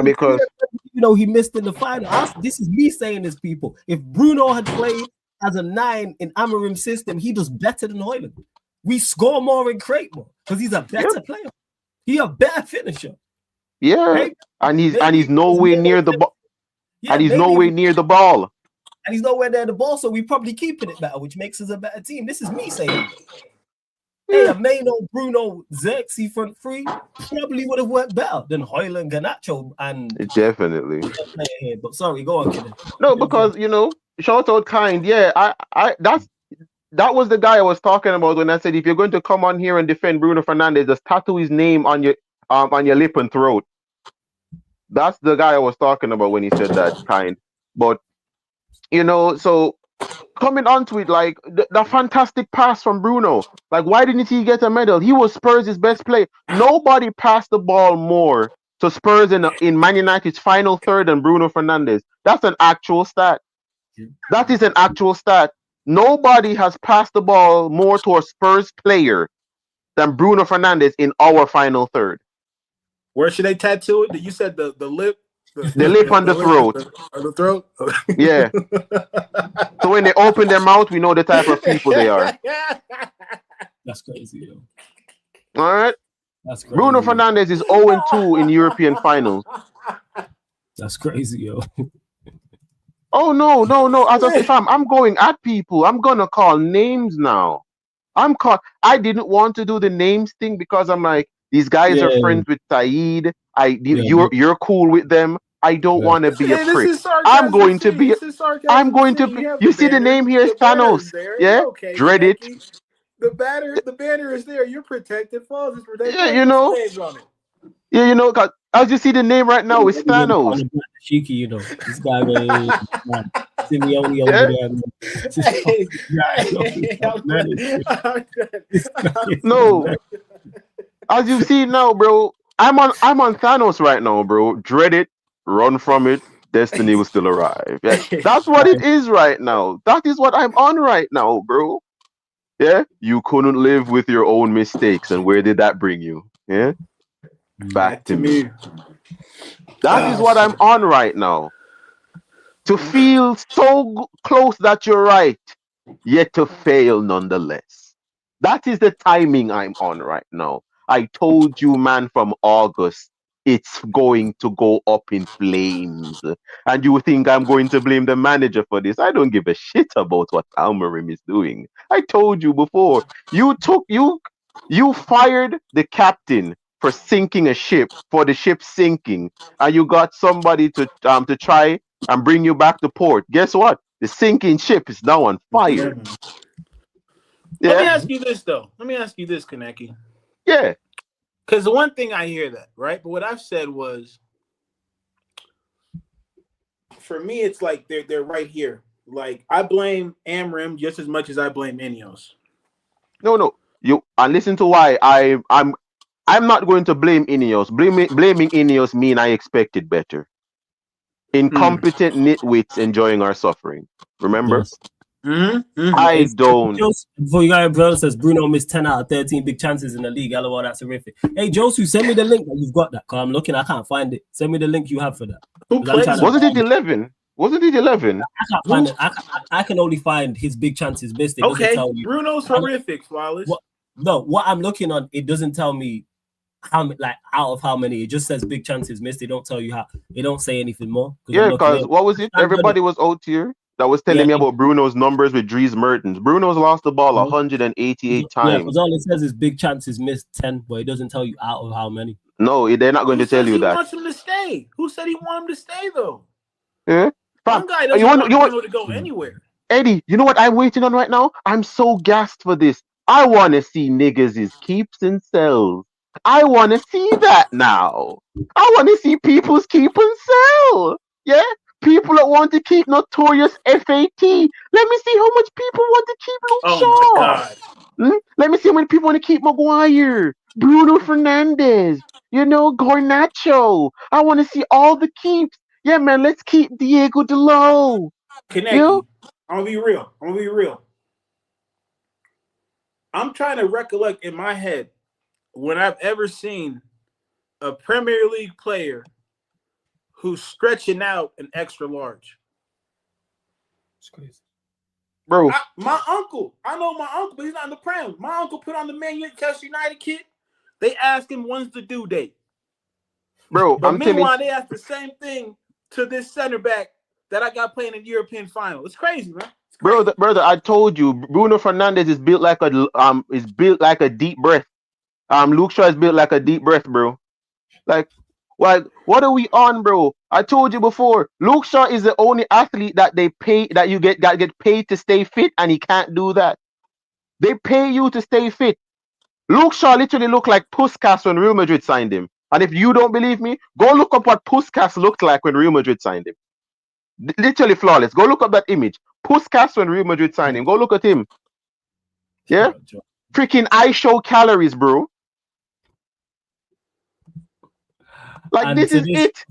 Because he missed in the final. This is me saying this, people. If Bruno had played as a 9 in Amorim's system, he does better than Haaland. We score more and create more because he's a better player. He's a better finisher. Yeah, right? and he's nowhere near the ball. And he's nowhere near the ball. And he's nowhere near the ball, so we probably keeping it better, which makes us a better team. This is me saying. Hey, a Mano, Bruno, Xerxes front 3 probably would have worked better than Haaland, Garnacho, and definitely. But sorry, go on, kid. No, because shout out Kind. Yeah, that was the guy I was talking about when I said if you're going to come on here and defend Bruno Fernandes, just tattoo his name on your lip and throat. That's the guy I was talking about when he said that, Kind. But so coming onto it, like the fantastic pass from Bruno. Like, why didn't he get a medal? He was Spurs' best player. Nobody passed the ball more to Spurs in Man United's final third than Bruno Fernandes. That's an actual stat. That is an actual stat. Nobody has passed the ball more to a Spurs player than Bruno Fernandes in our final third. Where should they tattoo it? You said the lip. The lip on the throat. On the throat? Yeah. So when they open their mouth, we know the type of people they are. That's crazy, though. All right. That's crazy. Bruno Fernandes is 0-2 in European finals. That's crazy, yo. Oh no. As a fam, I'm going at people. I'm gonna call names now. I didn't want to do the names thing because I'm like, these guys are friends with Saeed. You're cool with them. I don't want to be a Hey, this prick. is sarcasm. I'm going to be. This is sarcasm. I'm going to be. You see the name here is Thanos. Yeah, dread it. The banner is there. You're protected. Falls is protected. Yeah, you know. On it. Yeah, you know. Cause as you see the name right now, it's Thanos. Cheeky, you know. This guy Simeone over there. No. As you see now, bro, I'm on Thanos right now, bro. Dread it, run from it. Destiny will still arrive. Yeah, that's what it is right now. That is what I'm on right now, bro. Yeah, you couldn't live with your own mistakes, and where did that bring you? Yeah, back to me. That is what I'm on right now. To feel so close that you're right, yet to fail nonetheless. That is the timing I'm on right now. I told you, man, from August, it's going to go up in flames. And you think I'm going to blame the manager for this? I don't give a shit about what Amorim is doing. I told you before. You fired the captain for sinking a ship, for the ship sinking, and you got somebody to try and bring you back to port. Guess what? The sinking ship is now on fire. Yeah. Let me ask you this, though. Let me ask you this, Kaneki. Yeah. Because the one thing I hear that, right? But what I've said was, for me, it's like they're right here. Like, I blame Amorim just as much as I blame INEOS. No. And listen to why I'm not going to blame INEOS. Blaming INEOS mean I expected better. Incompetent nitwits enjoying our suffering. Remember? Yes. I don't. Before you got brother says Bruno missed 10 out of 13 big chances in the league. LOL, that's horrific. Hey, Josu, send me the link that you've got that. Cause I'm looking, I can't find it. Send me the link you have for that. Wasn't it 11? Wasn't it 11? I can't find it. I can only find his big chances missed. It doesn't tell you. Bruno's horrific, Flawless. What I'm looking on, it doesn't tell me how, like, out of how many. It just says big chances missed. They don't tell you how. They don't say anything more. Yeah, because what was it? Everybody was out here that was telling me about Bruno's numbers with Dries Mertens. Bruno's lost the ball 188 times. Yeah, because all it says is big chances missed 10, but it doesn't tell you out of how many. No, they're not going to tell you that. Who wants him to stay? Who said he want him to stay, though? Yeah. One guy doesn't want Bruno to go anywhere. Eddie, you know what I'm waiting on right now? I'm so gassed for this. I want to see niggas' keeps and sells. I want to see that now. I want to see people's keep and sell. Yeah? People that want to keep notorious FAT. Let me see how much people want to keep Luke Shaw. Oh, my God. Let me see how many people want to keep Maguire, Bruno Fernandes, Garnacho. I want to see all the keeps. Yeah, man, let's keep Diego Delo. Kaneki, I'm going to be real. I'm trying to recollect in my head when I've ever seen a Premier League player who's stretching out an extra large. It's crazy. Bro. My uncle, but he's not in the Prem. My uncle put on the Manchester United kit. They asked him when's the due date. Bro, but meanwhile, they asked the same thing to this center back that I got playing in the European final. It's crazy, man. It's crazy. Brother, I told you, Bruno Fernandes is built like a deep breath. Luke Shaw is built like a deep breath, bro. Like, what are we on, bro? I told you before, Luke Shaw is the only athlete that they pay that you get paid to stay fit, and he can't do that. They pay you to stay fit. Luke Shaw literally looked like Puskas when Real Madrid signed him. And if you don't believe me, go look up what Puskas looked like when Real Madrid signed him. Literally flawless. Go look up that image. Puskas when Real Madrid signed him. Go look at him. Yeah? Freaking I show calories, bro. Like, and this is it.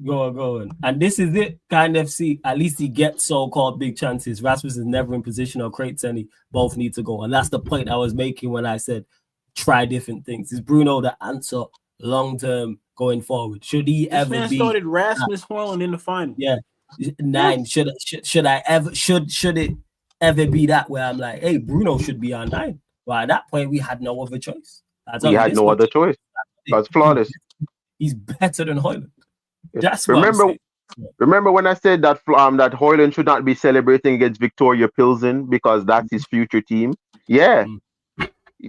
Go on. And this is it. Kind of see, at least he gets so-called big chances. Rasmus is never in position or creates any. Both need to go. And that's the point I was making when I said try different things. Is Bruno the answer long-term going forward? Should he ever be... started Rasmus Højlund in the final. Yeah. 9. Should it ever be that where I'm like, hey, Bruno should be on 9? Well, at that point, we had no other choice. We had no other choice. Because flawless. He's better than Højlund. Yeah. That's what I'm saying. Remember when I said that that Højlund should not be celebrating against Victoria Pilsen because that's his future team? Yeah.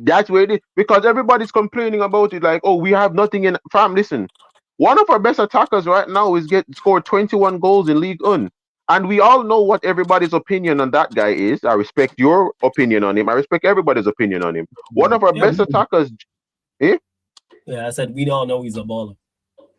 That's where it is. Because everybody's complaining about it like, oh, we have nothing in... Fam, listen. One of our best attackers right now is scored 21 goals in League One. And we all know what everybody's opinion on that guy is. I respect your opinion on him. I respect everybody's opinion on him. One of our best attackers... Yeah, I said we all know he's a baller.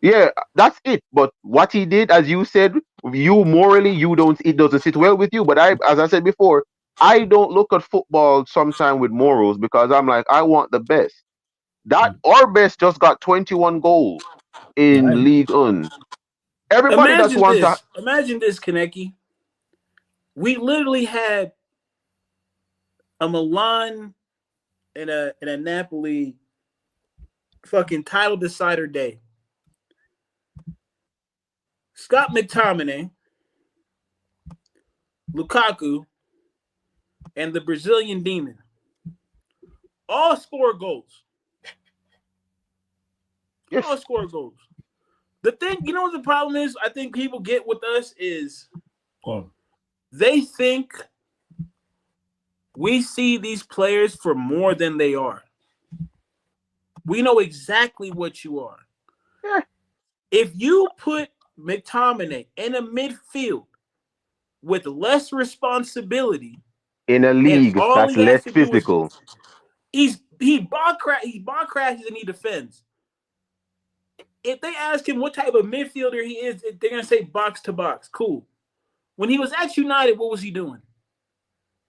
Yeah, that's it. But what he did, as you said, it doesn't sit well with you. But as I said before, I don't look at football sometime with morals because I'm like, I want the best. Our best just got 21 goals in League One. Everybody Imagine this, Kaneki. We literally had a Milan and a Napoli fucking title decider day. Scott McTominay, Lukaku, and the Brazilian Demon all score goals. Yes. All score goals. The thing, you know what the problem is? I think people get with us is they think we see these players for more than they are. We know exactly what you are. Yeah. If you put McTominay in a midfield with less responsibility in a league that's less physical, he ball crashes and he defends. If they ask him what type of midfielder he is, they're gonna say box to box. Cool. When he was at United, what was he doing?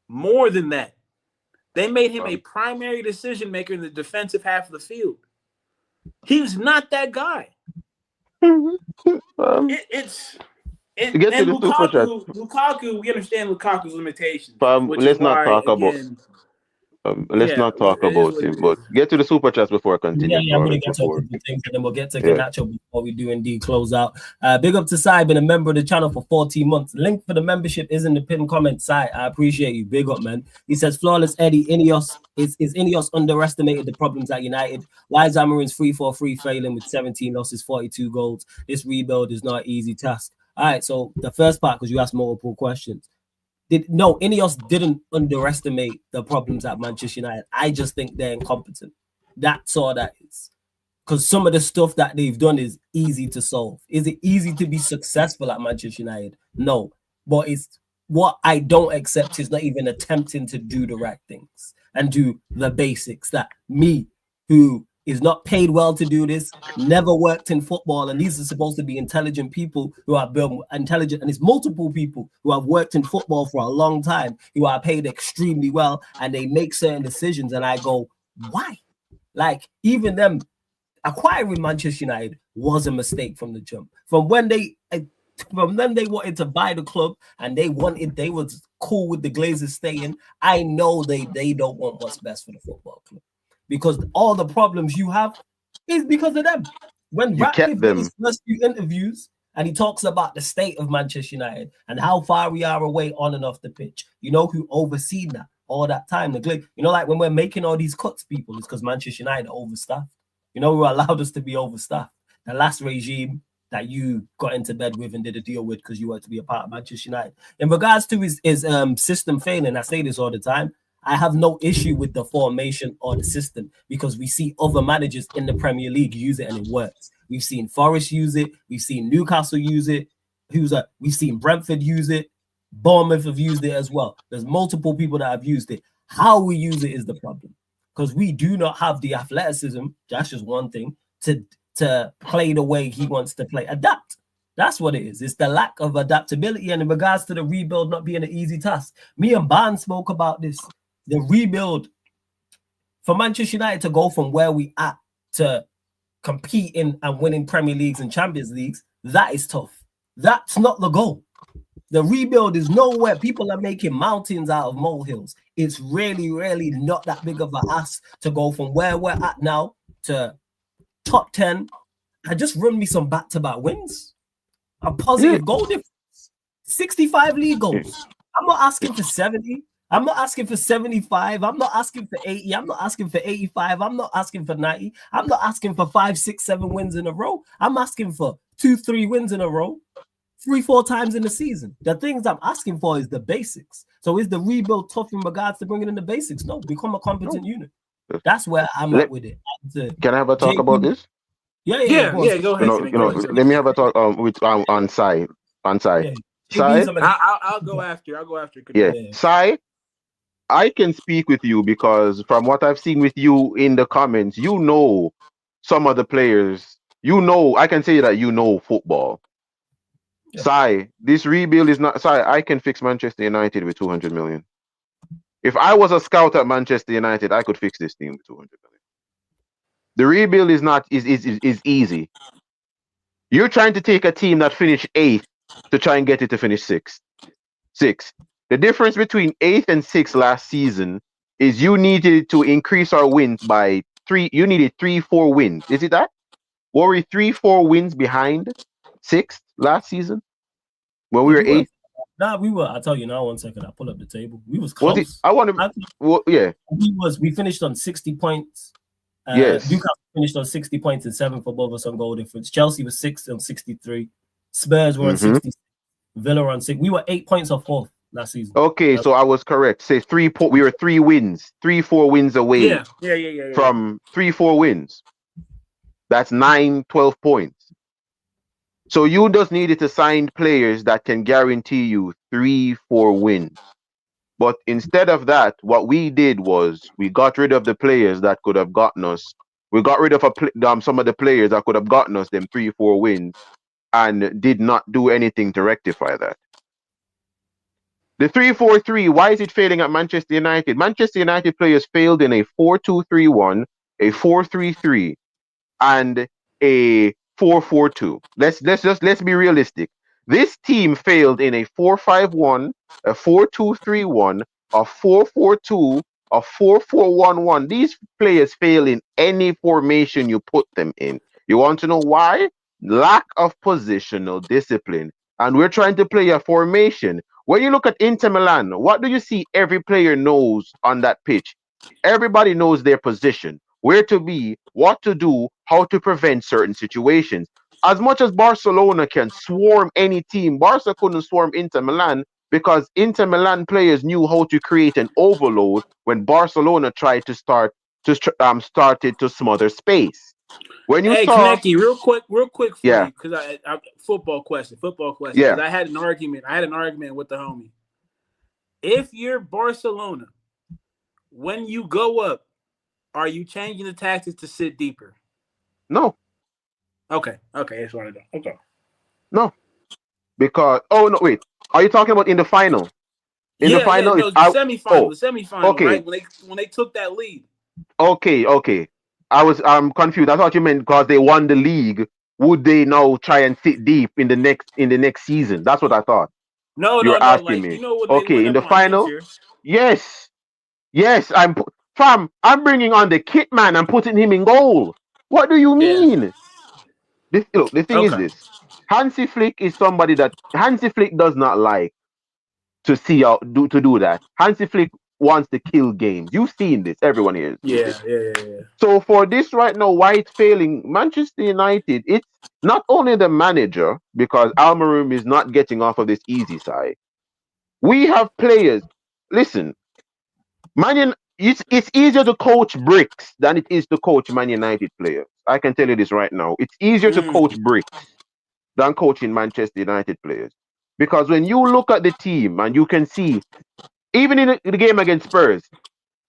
More than that. They made him a primary decision maker in the defensive half of the field. He was not that guy. Lukaku, we understand Lukaku's limitations. Let's not talk about him, but get to the super chats before I continue. Yeah, I'm going to get to a couple things and then we'll get to Garnacho before we do indeed close out. Big up to Sai, been a member of the channel for 14 months. Link for the membership is in the pinned comment. Sai, I appreciate you. Big up, man. He says, Flawless Eddie, INEOS, is INEOS underestimated the problems at United? Why is Amorim's 3-4-3 failing with 17 losses, 42 goals? This rebuild is not an easy task. All right, so the first part, because you asked multiple questions. INEOS didn't underestimate the problems at Manchester United. I just think they're incompetent. That's all that is. Because some of the stuff that they've done is easy to solve. Is it easy to be successful at Manchester United? No. But it's what I don't accept is not even attempting to do the right things and do the basics that me, who is not paid well to do this, never worked in football, and these are supposed to be intelligent people who are intelligent, and it's multiple people who have worked in football for a long time, who are paid extremely well, and they make certain decisions, and I go, why? Like, even them acquiring Manchester United was a mistake from the jump. From then they wanted to buy the club, and they was cool with the Glazers staying. I know they don't want what's best for the football club. Because all the problems you have is because of them. When Ratcliffe did his first few interviews and he talks about the state of Manchester United and how far we are away on and off the pitch, you know who overseen that all that time? Like when we're making all these cuts, people, it's because Manchester United are overstaffed. You know who allowed us to be overstaffed? The last regime that you got into bed with and did a deal with because you wanted to be a part of Manchester United. In regards to his system failing, I say this all the time, I have no issue with the formation or the system because we see other managers in the Premier League use it and it works. We've seen Forest use it. We've seen Newcastle use it. We've seen Brentford use it. Bournemouth have used it as well. There's multiple people that have used it. How we use it is the problem because we do not have the athleticism. That's just one thing to play the way he wants to play. Adapt. That's what it is. It's the lack of adaptability. And in regards to the rebuild not being an easy task, me and Barnes spoke about this. The rebuild for Manchester United to go from where we at to competing and winning Premier Leagues and Champions Leagues, that is tough. That's not the goal. The rebuild is nowhere. People are making mountains out of molehills. It's really, really not that big of an ask to go from where we're at now to top 10 and just run me some back-to-back wins. A positive goal difference. 65 league goals. I'm not asking for 70. I'm not asking for 75. I'm not asking for 80. I'm not asking for 85. I'm not asking for 90. I'm not asking for 5, 6, 7 wins in a row. I'm asking for 2, 3 wins in a row, 3, 4 times in the season. The things I'm asking for is the basics. So is the rebuild tough in regards to bringing in the basics? No, become a competent unit. That's where I'm at with it. Can I have a talk about this? Yeah. Go on. Go ahead. Let me have a talk with on Sai. Yeah. Sai? I'll go after. Yeah. Sai, I can speak with you because from what I've seen with you in the comments, you know some of the players. You know, I can say that you know football. Yeah. Sai, this rebuild is not. Sai, I can fix Manchester United with 200 million. If I was a scout at Manchester United, I could fix this team with 200 million. The rebuild is easy. You're trying to take a team that finished 8th to try and get it to finish 6th. The difference between 8th and 6th last season is you needed to increase our wins by 3. You needed 3, 4 wins. Is it that? Were we 3, 4 wins behind 6th last season when we were 8th? We were. I'll tell you now. 1 second. I'll pull up the table. We was Was close. it? I want to. Well, yeah. We finished on 60 points. Yes. Newcastle finished on 60 points and 7 for both of us on goal difference. Chelsea was 6 on 63. Spurs were on 60. Villa on 6. We were 8 points off 4th last season. Okay, so I was correct. Say 3 we were 3 wins, 3, 4 wins away. Yeah. From 3, 4 wins. That's 9, 12 points. So you just needed to sign players that can guarantee you 3, 4 wins. But instead of that, what we did was we got rid of the players that could have gotten us. We got rid of some of the players that could have gotten us them 3, 4 wins and did not do anything to rectify that. The 3-4-3, why is it failing at Manchester United? Manchester United players failed in a 4-2-3-1, a 4-3-3, and a 4-4-2. Let's be realistic. This team failed in a 4-5-1, a 4-2-3-1, a 4-4-2, a 4-4-1-1. These players fail in any formation you put them in. You want to know why? Lack of positional discipline. And we're trying to play a formation. When you look at Inter Milan, what do you see every player knows on that pitch? Everybody knows their position, where to be, what to do, how to prevent certain situations. As much as Barcelona can swarm any team, Barca couldn't swarm Inter Milan because Inter Milan players knew how to create an overload when Barcelona tried to started to smother space. When you saw, Kaneki, real quick for yeah, you, because I football question, yeah, because I had an argument with the homie. If you're Barcelona, when you go up, are you changing the tactics to sit deeper? no, okay, that's what I do. Okay, no, because no, wait, are you talking about in the final? In the final, no, the semifinal, okay, right? When they took that lead. Okay. I'm confused. I thought you meant because they won the league, would they now try and sit deep in the next season? That's what I thought. No. You're asking Like, me. you know what they Okay, went in up the on final, Inter. yes. I'm bringing on the kit man and putting him in goal. What do you mean? The thing is this. Hansi Flick is somebody that Hansi Flick does not like to see out to do that. Hansi Flick wants to kill games. You've seen this. Everyone here has seen this. Yeah. So for this right now, why it's failing, Manchester United, it's not only the manager, because Amorim is not getting off of this easy side. We have players. Listen, it's easier to coach bricks than it is to coach Man United players. I can tell you this right now. It's easier to coach bricks than coaching Manchester United players. Because when you look at the team and you can see, even in the game against Spurs,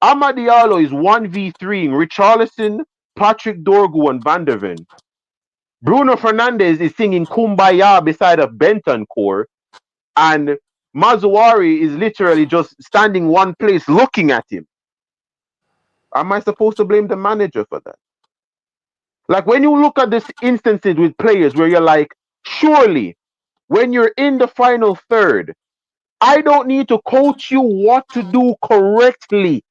Amad Diallo is 1v3ing Richarlison, Patrick Dorgu, and Van der Ven. Bruno Fernandes is singing Kumbaya beside of Bentancur, and Mazuari is literally just standing one place looking at him. Am I supposed to blame the manager for that? Like when you look at this instances with players where you're like, surely when you're in the final third, I don't need to coach you what to do correctly.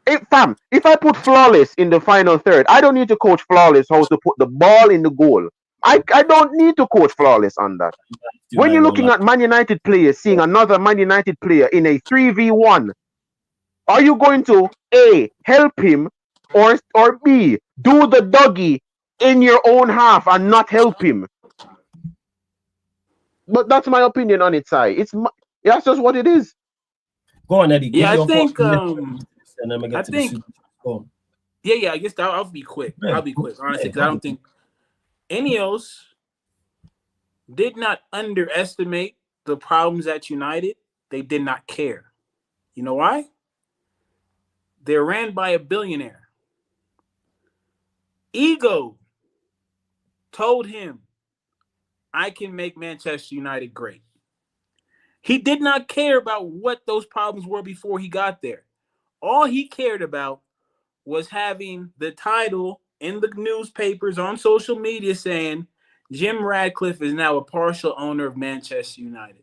If I put Flawless in the final third, I don't need to coach Flawless how to put the ball in the goal. I don't need to coach flawless on that. When you're looking at Man United players, seeing another Man United player in a 3v1, are you going to A, help him, or B, do the doggy in your own half and not help him? But that's my opinion on it, Si. That's just what it is. Go on, Eddie. Yeah, Give I think. and then we get I to think. the super. Go on. Yeah. I guess I'll be quick. I'll be quick, honestly, because I don't think INEOS did not underestimate the problems at United. They did not care. You know why? They're ran by a billionaire. Ego told him, I can make Manchester United great. He did not care about what those problems were before he got there. All he cared about was having the title in the newspapers on social media saying Jim Ratcliffe is now a partial owner of Manchester United.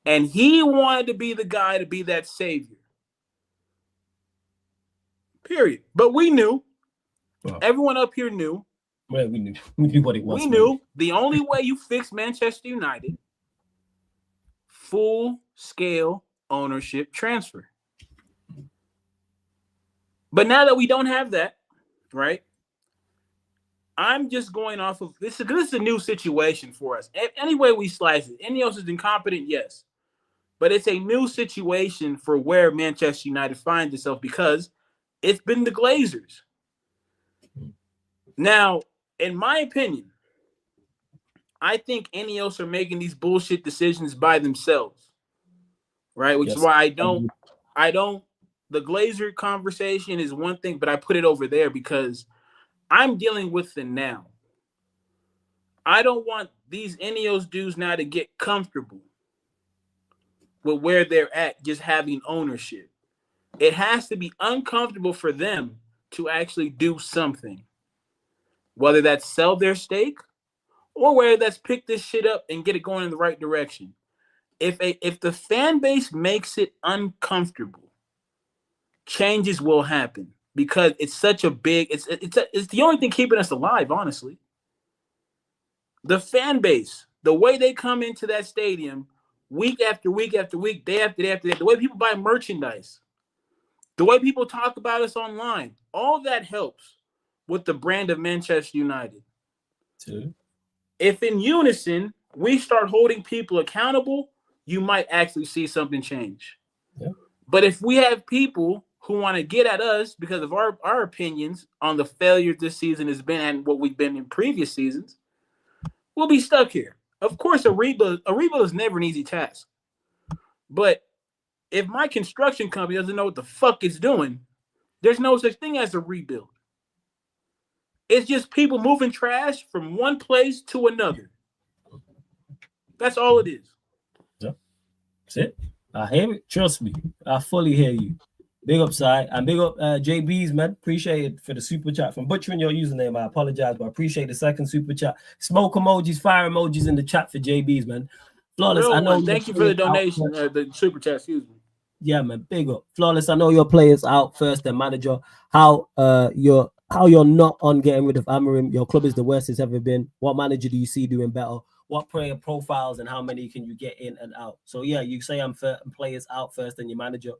And he wanted to be the guy to be that savior. Period. But we knew. Wow. Everyone up here knew. Well, we knew. We knew what it was. We knew the only way you fix Manchester United, full-scale ownership transfer. But now that we don't have that, right? I'm just going off of this. This is a new situation for us. Any way we slice it, INEOS is incompetent, yes. But it's a new situation for where Manchester United finds itself because it's been the Glazers. Now, in my opinion, I think INEOS are making these bullshit decisions by themselves, right? Which is why I don't, the Glazer conversation is one thing, but I put it over there because I'm dealing with the now. I don't want these INEOS dudes now to get comfortable with where they're at, just having ownership. It has to be uncomfortable for them to actually do something, whether that's sell their stake or whether that's pick this shit up and get it going in the right direction. If the fan base makes it uncomfortable, changes will happen because it's such a big. It's the only thing keeping us alive, honestly. The fan base, the way they come into that stadium week after week after week, day after day after day, the way people buy merchandise, the way people talk about us online, all that helps with the brand of Manchester United. Too. If in unison we start holding people accountable, you might actually see something change. Yeah. But if we have people who want to get at us because of our opinions on the failure this season has been and what we've been in previous seasons, we'll be stuck here. Of course, a rebuild is never an easy task. But if my construction company doesn't know what the fuck it's doing, there's no such thing as a rebuild. It's just people moving trash from one place to another. That's all it is. Yeah. That's it. I hear it. Trust me. I fully hear you. Big up, Si. And big up JB's, man. Appreciate it for the super chat. From butchering your username, I apologize, but I appreciate the second super chat. Smoke emojis, fire emojis in the chat for JB's, man. Flawless, I know. Thank you for the donation, the super chat, excuse me. Yeah, man. Big up. Flawless, I know your players out first, and manager. How you're not on getting rid of Amorim. Your club is the worst it's ever been. What manager do you see doing better? What player profiles and how many can you get in and out? So yeah, you say I'm players out first and your manager.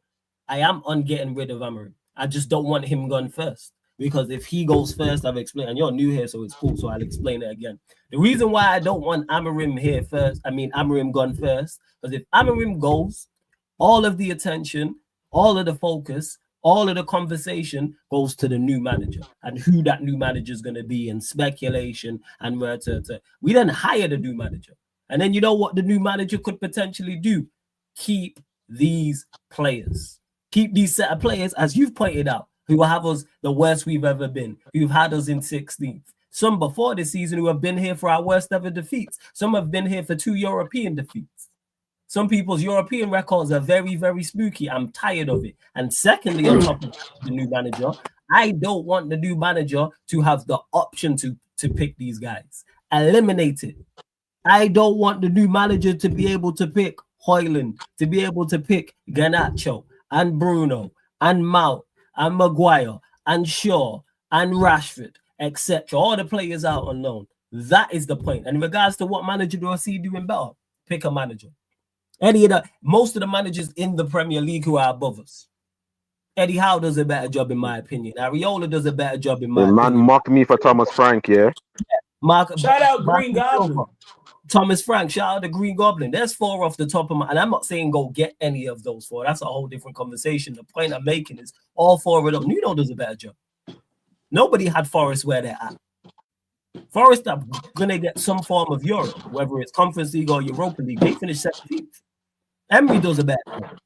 I am on getting rid of Amorim. I just don't want him gone first because if he goes first, I've explained, and you're new here, so it's cool. So I'll explain it again. The reason why I don't want Amorim here first, Amorim gone first, because if Amorim goes, all of the attention, all of the focus, all of the conversation goes to the new manager and who that new manager is going to be and speculation and where to. We then hire the new manager. And then you know what the new manager could potentially do? Keep these players. Keep these set of players, as you've pointed out, who will have us the worst we've ever been, who've had us in 16th. Some before this season who have been here for our worst ever defeats. Some have been here for 2 European defeats. Some people's European records are very, very spooky. I'm tired of it. And secondly, on top of the new manager, I don't want the new manager to have the option to pick these guys. Eliminate it. I don't want the new manager to be able to pick Højlund, to be able to pick Garnacho and Bruno and Mount and Maguire and Shaw and Rashford, etc. All the players out on loan. That is the point. And in regards to what manager do I see doing better, pick a manager. Most of the managers in the Premier League who are above us. Eddie Howe does a better job, in my opinion. Ariola does a better job, in my The man opinion. mock me for Thomas Frank, yeah. Shout out Green Goblin. Thomas Frank, shout out the Green Goblin. There's 4 off the top of my, and I'm not saying go get any of those 4. That's a whole different conversation. The point I'm making is all 4 of them. Nuno does a better job. Nobody had Forest where they're at. Forest are gonna get some form of Europe, whether it's Conference League or Europa League. They finished 17th. Emery does a better job.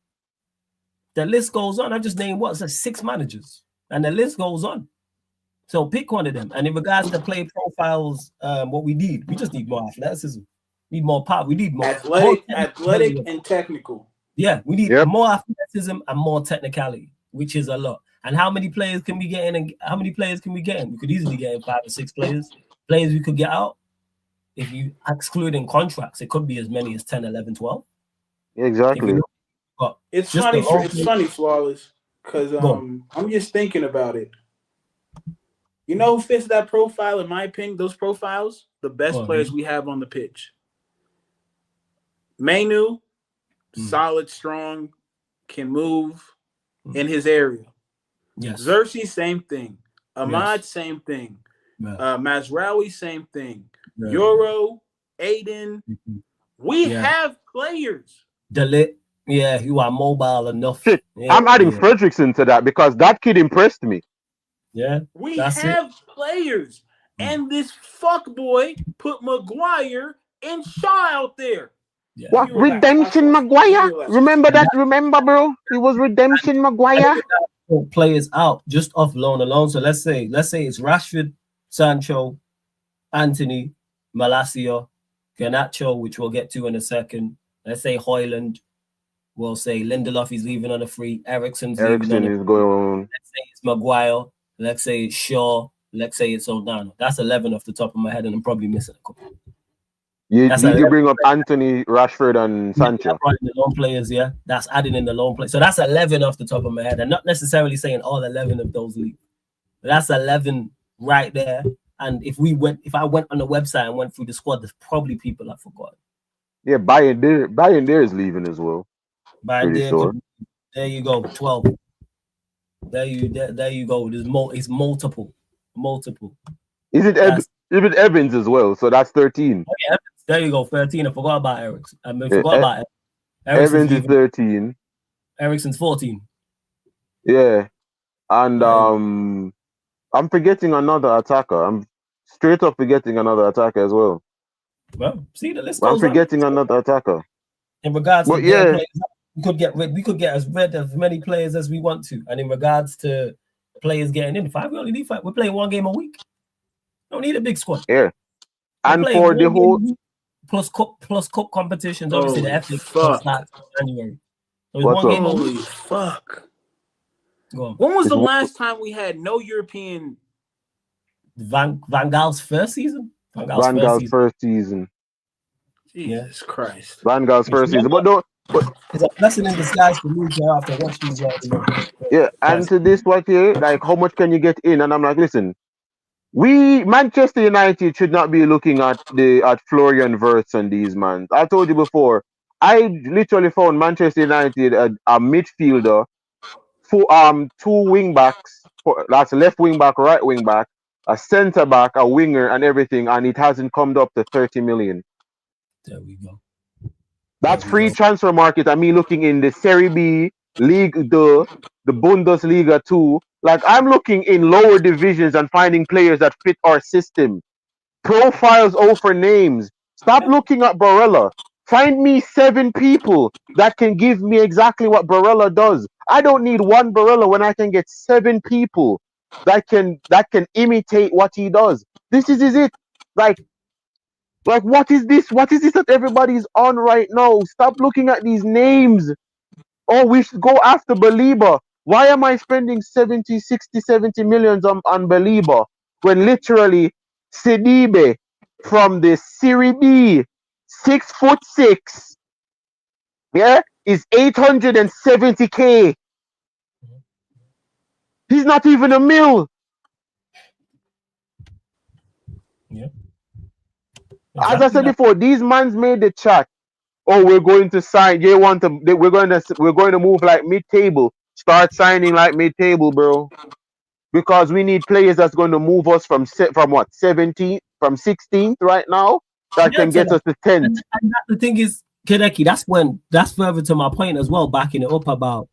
The list goes on. I've just named 6 managers, and the list goes on. So pick one of them. And in regards to play profiles, what we just need more athleticism. We need more power. We need more athletic and technical. Yeah, we need more athleticism and more technicality, which is a lot. And how many players can we get in? And how many players can we get in? We could easily get in 5 or 6 players. Players we could get out. If you excluding contracts, it could be as many as 10, 11, 12. Exactly. It's funny, Flawless, because I'm just thinking about it. You know who fits that profile, in my opinion, those profiles? The best players we have on the pitch. Mainu, solid, strong, can move in his area. Yes. Xerxes, same thing. Ahmad, same thing. Mazraoui, same thing. Euro, Aiden. We have players. You are mobile enough. Shit, I'm adding Fredrickson to that because that kid impressed me. Yeah, we have players, and this fuckboy put Maguire and Shaw out there. Yeah. What redemption, Maguire? Remember that? Remember, bro? He was redemption, Maguire. Players out just off loan alone. So let's say it's Rashford, Sancho, Anthony, Malacia, Garnacho, which we'll get to in a second. Let's say Højlund. We'll say Lindelof is leaving on a free. Eriksen is going on. Let's say it's Maguire. Let's say it's Shaw. Let's say it's O'Donnell. That's 11 off the top of my head, and I'm probably missing a couple. You bring up Anthony, Rashford, and Sancho. The loan players, yeah. That's adding in the loan players. So that's 11 off the top of my head. I'm not necessarily saying all 11 of those leave. But that's 11 right there. And if I went on the website and went through the squad, there's probably people I forgot. Yeah, Bayern there is leaving as well. There you go, 12. There you go. It's multiple. Is it Evans as well? So that's 13. Oh, yeah, there you go, 13. I forgot about Eriksen. About Evans is 13. Eriksen's 14. Yeah, and I'm forgetting another attacker. I'm straight up forgetting another attacker as well. Well, see the list. I'm forgetting another attacker. In regards to players, we could get rid of as many players as we want to. And in regards to players getting in, we only need 5. We're playing 1 game a week. Don't need a big squad. Yeah. And for the whole plus cup competitions, obviously the FA Cup starts in January. So What's one up? game a Holy week. fuck. Go on. When was the last time we had no European? Van Gaal's first season? Van Gaal's first season. Jesus Christ. Van Gaal's first season. But it's a blessing in disguise for me to have to watch these guys. Yeah, and to this what here, like how much can you get in? And I'm like, listen, Manchester United should not be looking at Florian Wirtz and these man. I told you before, I literally found Manchester United a midfielder for 2 wing backs, that's left wing back, right wing back, a centre back, a winger, and everything, and it hasn't come up to 30 million. There we go. That's free transfer market. I mean, looking in the Serie B, League, the Bundesliga too. Like, I'm looking in lower divisions and finding players that fit our system. Profiles over names. Stop looking at Barella. Find me 7 people that can give me exactly what Barella does. I don't need 1 Barella when I can get 7 people that can imitate what he does. This is it. Like what is this? What is this that everybody's on right now? Stop looking at these names. Oh, we should go after Belieber. Why am I spending 70 millions on Belieber when literally Sidibe from the Serie B, 6'6", yeah, is 870K. He's not even a mil. Yeah. As I said before, these mans made the chat. Oh, we're going to sign. We're going to move like mid-table. Start signing like mid-table, bro. Because we need players that's going to move us from 17th, from 16th right now, that can get us to 10th. And the thing is, Kadeki, that's further to my point as well, backing it up about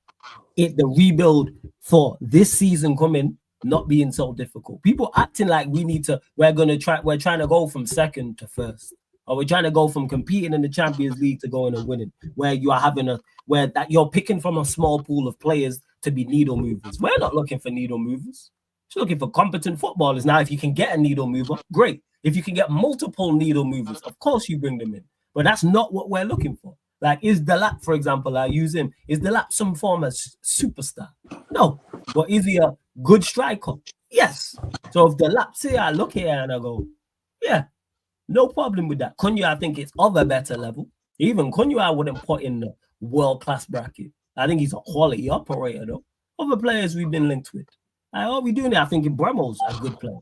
it, the rebuild for this season coming not being so difficult. People acting like we're trying to go from second to first, or we're trying to go from competing in the Champions League to going and winning, where you are that you're picking from a small pool of players to be needle movers. We're not looking for needle movers. We're looking for competent footballers. Now, if you can get a needle mover, great. If you can get multiple needle movers, of course you bring them in. But that's not what we're looking for. Like, is Delap, for example, I use him. Is Delap some form of superstar? No. But is he a good striker? Yes. So if Delap's here, I look here and I go, yeah, no problem with that. Cunha, I think it's of a better level. Even Cunha, I wouldn't put in the world-class bracket. I think he's a quality operator, though. Other players we've been linked with. Like, all we doing there, I think Bremo's a good player.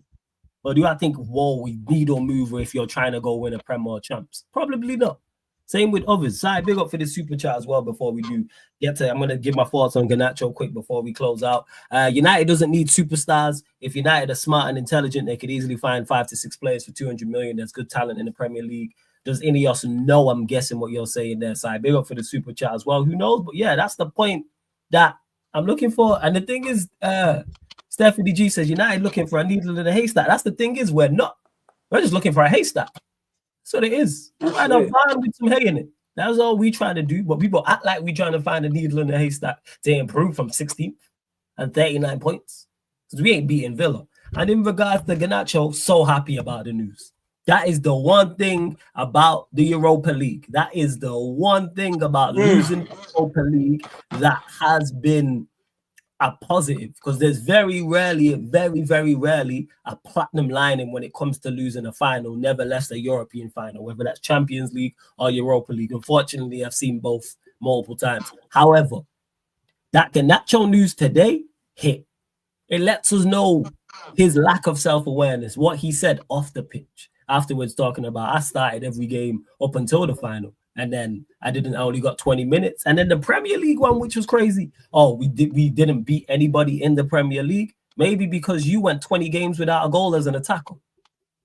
Or do I think, we need a mover if you're trying to go win a Premier or Champs? Probably not. Same with others. So big up for the super chat as well before we do get to, I'm going to give my thoughts on Garnacho quick before we close out. United doesn't need superstars. If United are smart and intelligent, they could easily find 5 to 6 players for 200 million. There's good talent in the Premier League. Does INEOS know? I'm guessing what you're saying there. So big up for the super chat as well. Who knows? But yeah, that's the point that I'm looking for. And the thing is, Stephanie G says United looking for a needle in a haystack. That's the thing is, we're not. We're just looking for a haystack. That's what it is. Find a barn with some hay in it. That's all we trying to do. But people act like we trying to find a needle in a haystack to improve from 16th and 39 points. Because we ain't beating Villa. And in regards to Garnacho, so happy about the news. That is the one thing about the Europa League. That is the one thing about losing the Europa League that has been a positive, because there's very rarely a platinum lining when it comes to losing a final, never less a European final, whether that's Champions League or Europa League. Unfortunately, I've seen both multiple times. However, that Garnacho news today hit. It lets us know his lack of self-awareness, what he said off the pitch. Afterwards, talking about, I started every game up until the final. And then I only got 20 minutes. And then the Premier League one, which was crazy. Oh, we didn't beat anybody in the Premier League. Maybe because you went 20 games without a goal as an attacker.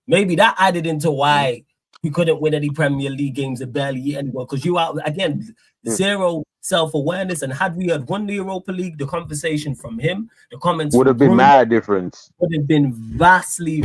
Maybe that added into why we couldn't win any Premier League games and barely eat anyone. Because you out again, zero self-awareness. And had we had won the Europa League, the conversation from him, the comments would have been mad difference. Would have been vastly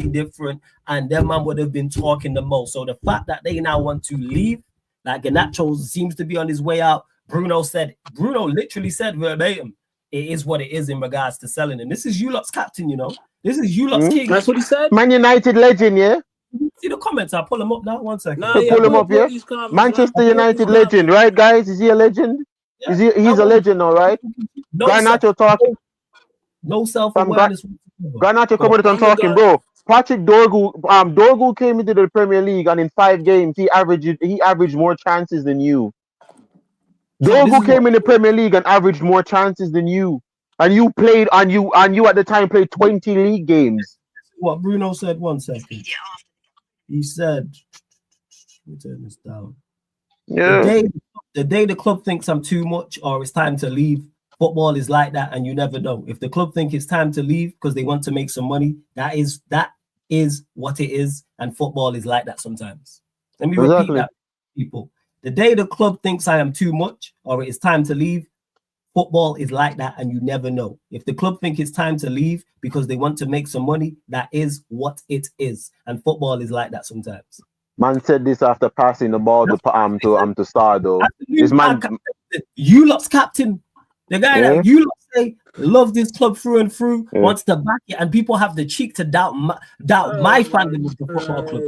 different. And their man would have been talking the most. So the fact that they now want to leave, like Garnacho seems to be on his way out. Bruno literally said verbatim, it is what it is in regards to selling him. This is Ulop's captain, you know. This is Ulop's king. That's what he said. Man United legend, yeah. See the comments. I'll pull them up now. 1 second. Pull him up, yeah. Manchester United legend, right, guys? Is he a legend? Yeah. He's a legend, all right. Garnacho talking. No self-awareness. Garnacho coming and talking, bro. Patrick Dorgu came into the Premier League, and in 5 games he averaged more chances than you. Dorgu came in the Premier League and averaged more chances than you, and you at the time played 20 league games. What Bruno said. 1 second. He said, let me turn this down. Yeah. The day the club thinks I'm too much or it's time to leave, football is like that, and you never know. If the club think it's time to leave because they want to make some money, that is what it is, and football is like that sometimes. Let me repeat that, people. The day the club thinks I am too much or it is time to leave, football is like that, and you never know. If the club think it's time to leave because they want to make some money, that is what it is, and football is like that sometimes. Man said this after passing the ball to Star, though. This man, Ulop's captain. The guy that you say love this club through and through, wants to back it, and people have the cheek to doubt my fandom of the football club.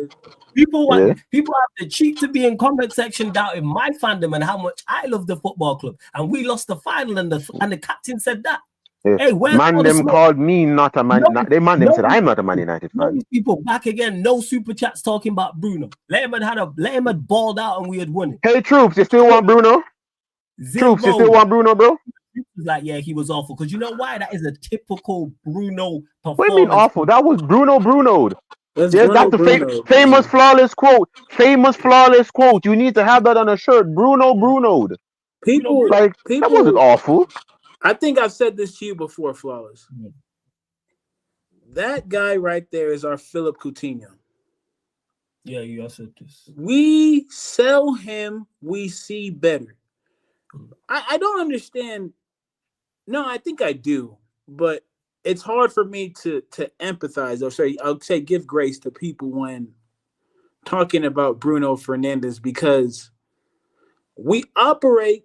People have the cheek to be in comment section doubting my fandom and how much I love the football club. And we lost the final, and the captain said that. Yeah. Hey, ManDem called me not a man. ManDem said I'm not a Man United fan. These people back again. No super chats talking about Bruno. Let him had balled out and we had won it. Hey Troops, you still want Bruno? Troops, you still want Bruno, bro? Like, yeah, he was awful. Because you know why? That is a typical Bruno performance. What do you mean awful? That was Bruno'd. That's Yes, that's Bruno the Bruno. famous Man. flawless quote. Famous flawless quote. You need to have that on a shirt. Bruno'd. People, Like, that wasn't people. awful. I think I've said this to you before, Flawless. Mm. That guy right there is our Philip Coutinho. Yeah, you also said this. We sell him, we see better. I don't understand. No, I think I do, but it's hard for me to empathize or say I'll say give grace to people when talking about Bruno Fernandes because we operate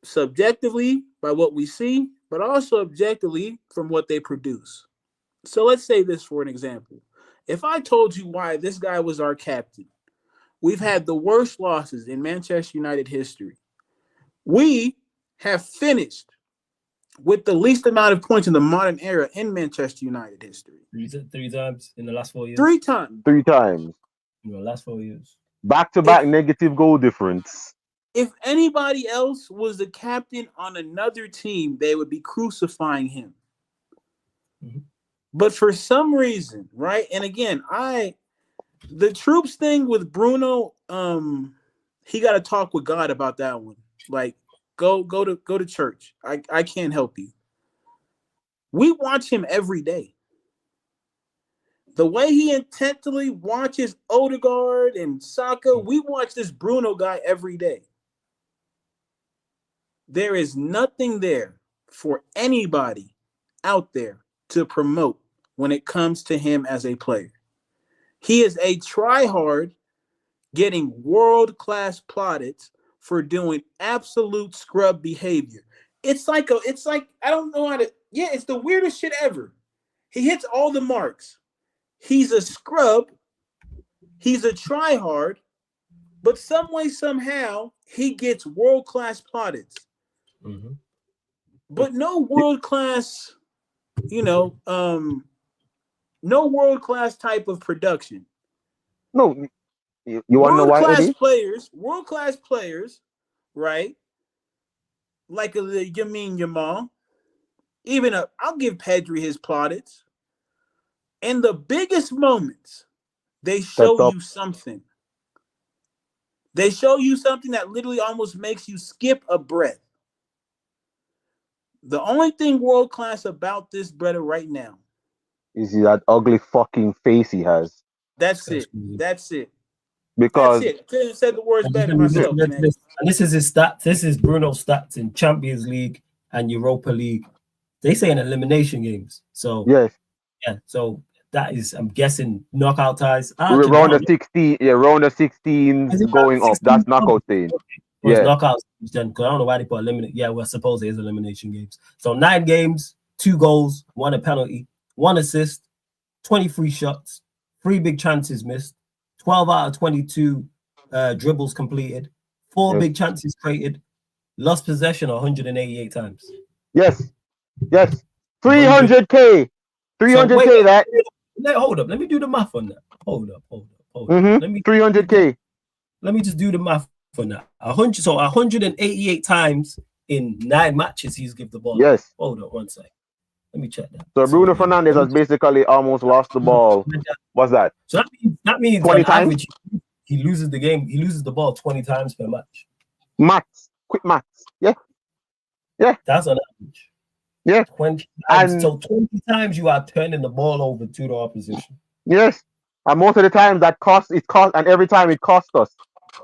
subjectively by what we see, but also objectively from what they produce. So let's say this for an example. If I told you why this guy was our captain, we've had the worst losses in Manchester United history. We have finished with the least amount of points in the modern era in Manchester United history. Three times in the last 4 years. 3 times. 3 times. In the last 4 years. Back-to-back negative goal difference. If anybody else was the captain on another team, they would be crucifying him. Mm-hmm. But for some reason, right? And again, the troops thing with Bruno, he got to talk with God about that one. Like, go to church. I can't help you. We watch him every day. The way he intently watches Odegaard and Saka, we watch this Bruno guy every day. There is nothing there for anybody out there to promote when it comes to him as a player. He is a tryhard getting world-class plaudits for doing absolute scrub behavior. It's like I don't know how to. Yeah, it's the weirdest shit ever. He hits all the marks. He's a scrub. He's a tryhard, but some way somehow he gets world-class plaudits. Mm-hmm. But no world-class, no world-class type of production. No, you want to know why, Eddie? World-class players, right? Like Yamin Yamal. Even I'll give Pedri his plaudits. In the biggest moments, they show you something. They show you something that literally almost makes you skip a breath. The only thing world-class about this brother right now is that ugly fucking face he has. That's it. That's it. Because that's it. I couldn't have said the words better myself. And this is his stats. This is Bruno's stats in Champions League and Europa League. They say in elimination games. So yes. Yeah. So that is, I'm guessing, knockout ties. Round of 16. Yeah, round of 16 going up. That's knockout stage. Yeah. It's knockout stage then, because I don't know why they put eliminate. Yeah, well, I suppose it is elimination games. So 9 games, 2 goals, 1 a penalty, 1 assist, 20 free shots, 3 big chances missed, 12 out of 22 dribbles completed, 4 big chances created, lost possession 188 times. Yes. 300K. 300K that. Hold up. Let me do the math on that. Hold up. Let me 300K. Let me just do the math on that. 188 times in 9 matches he's given the ball. Yes. Hold up 1 second. Let me check that. So Bruno Fernandes has basically almost lost the ball. What's that? So that means 20 times? Average, he loses the game. He loses the ball 20 times per match. Quick maths. Yeah. That's on average. Yeah. 20 times. So 20 times you are turning the ball over to the opposition. Yes. And most of the time and every time it costs us.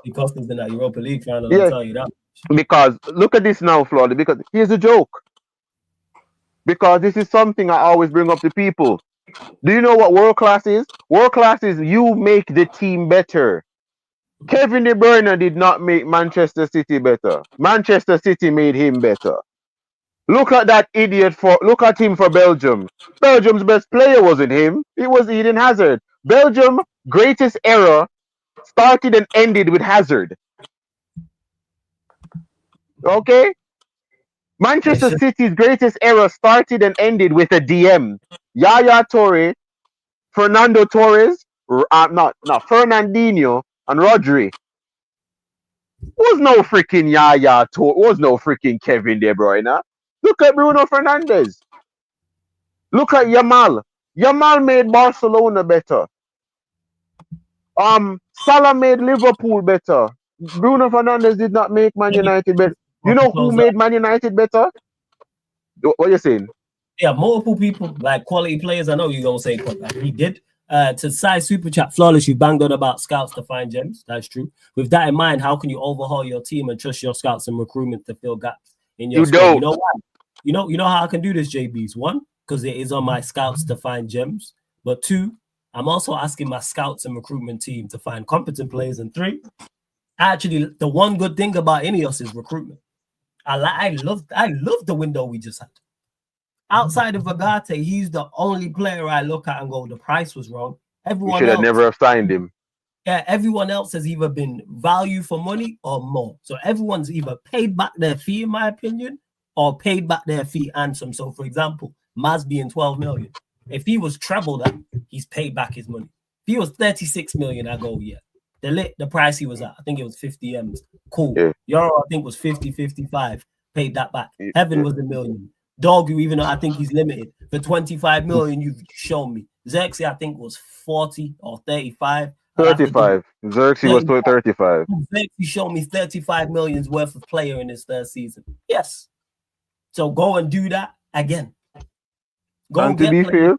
It cost us in that Europa League final, I'll tell you that. Because look at this now, Florida, because here's a joke. Because this is something I always bring up to people. Do you know what world class is? World class is you make the team better. Kevin De Bruyne did not make Manchester City better. Manchester City made him better. Look at that idiot look at him for Belgium. Belgium's best player wasn't him. It was Eden Hazard. Belgium's greatest era started and ended with Hazard. Okay? Manchester City's greatest era started and ended with a DM. Yaya Toure, Fernando Torres, Fernandinho, and Rodri. Was no freaking Yaya Toure, was no freaking Kevin De Bruyne. Look at Bruno Fernandes. Look at Yamal. Yamal made Barcelona better. Salah made Liverpool better. Bruno Fernandes did not make Man United better. You know who made Man United better? What are you saying? Yeah, multiple people, like quality players. I know you're gonna say he did. To size super chat, flawless. You banged on about scouts to find gems. That's true. With that in mind, how can you overhaul your team and trust your scouts and recruitment to fill gaps in your squad? You know why? You know how I can do this, JBs. One, because it is on my scouts to find gems. But two, I'm also asking my scouts and recruitment team to find competent players. And three, actually, the one good thing about INEOS is recruitment. I love the window we just had. Outside of Agate, he's the only player I look at and go, the price was wrong. Everyone should have never have signed him. Yeah, everyone else has either been value for money or more. So everyone's either paid back their fee, in my opinion, or paid back their fee and some. So, for example, Maz being 12 million. If he was treble that, he's paid back his money. If he was 36 million, I go, yeah. The price he was at, I think it was 50 M's. Cool. Yeah. Euro, I think was 50, 55. Paid that back. Heaven was $1 million. Dogu, even though I think he's limited, for 25 million, you've shown me. Xerxes, I think, was 40 or 35. 35. Xerxes was 35. Xerxes showed me 35 million's worth of player in his third season. Yes. So go and do that again. Go and get a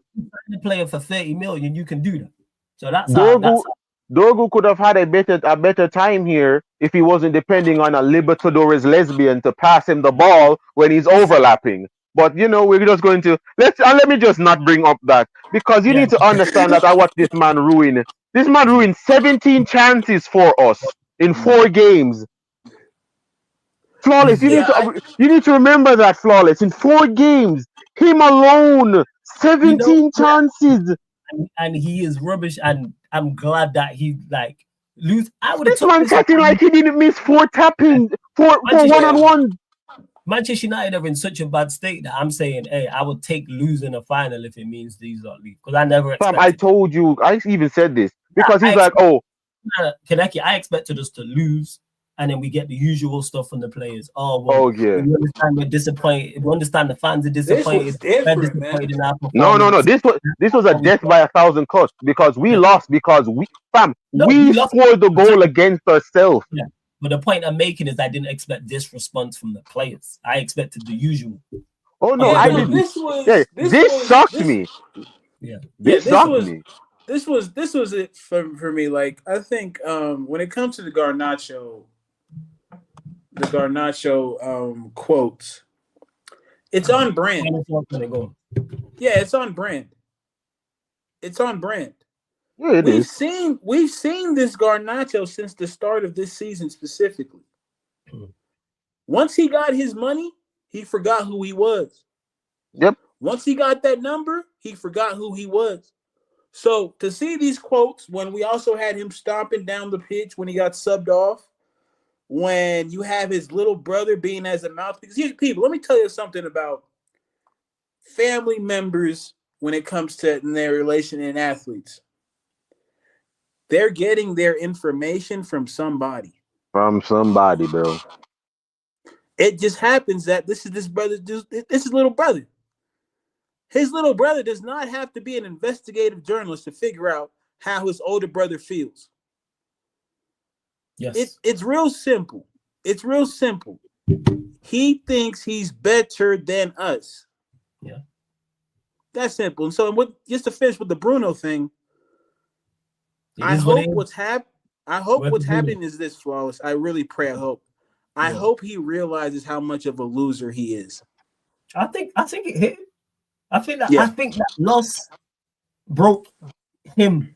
player for 30 million. You can do that. So that's Dorgu could have had a better time here if he wasn't depending on a Libertadores lesbian to pass him the ball when he's overlapping. But you know, we're just going to let me just not bring up that, because you need to understand that I watched this man ruin. This man ruined 17 chances for us in 4 games. Flawless, you need to remember that, Flawless. In 4 games, him alone, 17 chances. And he is rubbish, and I'm glad that he lose. I would have. This man's acting like he didn't miss 4 tappings, four one-on-one. Manchester United are in such a bad state that I'm saying, hey, I would take losing a final if it means these don't leave. Because I never expected. I told you, I even said this because he's like, oh, Kaneki, I expected us to lose, and then we get the usual stuff from the players. Yeah. We understand we're disappointed. We understand the fans are disappointed. Disappointed in our performance. No. This was a death by 1,000 cuts because we lost because we scored the goal against ourselves. Yeah. But the point I'm making is I didn't expect this response from the players. I expected the usual. Oh no, I didn't. This shocked me. Yeah. This shocked me. This was it for me. Like, I think when it comes to the Garnacho quotes, it's on brand. Yeah, it's on brand. It's on brand. Yeah, we've seen this Garnacho since the start of this season specifically. Once he got his money, he forgot who he was. Yep. Once he got that number, he forgot who he was. So to see these quotes when we also had him stomping down the pitch when he got subbed off, when you have his little brother being as a mouthpiece. Here's people, let me tell you something about family members when it comes to their relation and athletes. They're getting their information from somebody. From somebody, bro. It just happens that this is little brother. His little brother does not have to be an investigative journalist to figure out how his older brother feels. Yes. It's real simple. It's real simple. He thinks he's better than us. Yeah. That's simple. And so just to finish with the Bruno thing, I hope what's happening is this, Flawless. I really pray. I hope he realizes how much of a loser he is. I think it hit. I think that loss broke him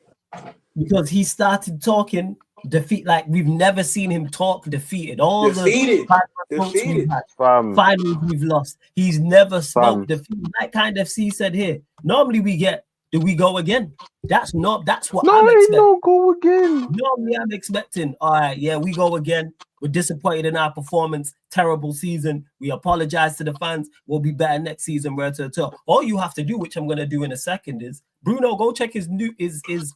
because he started talking defeat like we've never seen him talk defeated. Defeated. Finally, we've lost. He's never spoke defeat. Like kind of C said here. Normally we get, do we go again? That's what I'm expecting. No, go again. Normally I'm expecting, all right, yeah, we go again. We're disappointed in our performance. Terrible season. We apologize to the fans. We'll be better next season. All you have to do, which I'm going to do in a second, is Bruno, go check his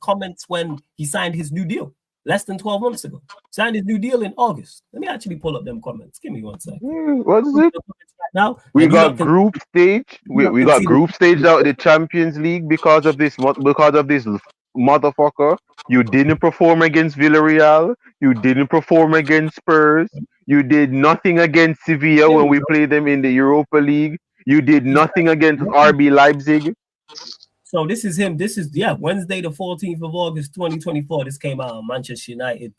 comments when he signed his new deal. Less than 12 months ago. Signed his new deal in August. Let me actually pull up them comments. Give me 1 second. What is it? Now we got group stage. We got group stage out of the Champions League because of this motherfucker. You didn't perform against Villarreal. You didn't perform against Spurs. You did nothing against Sevilla Here when we we go. played them in the Europa League. You did He said, nothing against RB Leipzig. so this is him. This is Wednesday the 14th of August 2024. This came out on Manchester United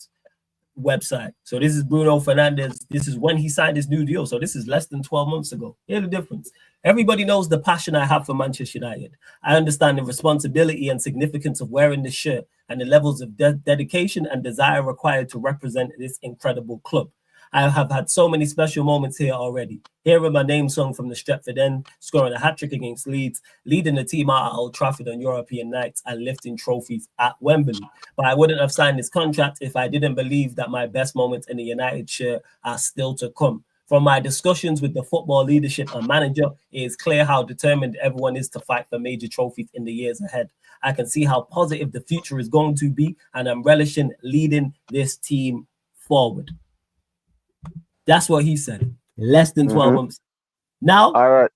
website. So this is Bruno Fernandes. This is when he signed his new deal. So this is less than 12 months ago. Here's the difference. Everybody knows the passion I have for Manchester United. I understand the responsibility and significance of wearing this shirt and the levels of dedication and desire required to represent this incredible club. I have had so many special moments here already. Hearing my name sung from the Stretford End, scoring a hat-trick against Leeds, leading the team out at Old Trafford on European nights, and lifting trophies at Wembley. But I wouldn't have signed this contract if I didn't believe that my best moments in the United shirt are still to come. From my discussions with the football leadership and manager, it is clear how determined everyone is to fight for major trophies in the years ahead. I can see how positive the future is going to be, and I'm relishing leading this team forward. That's what he said. Less than 12 months. Now, All right.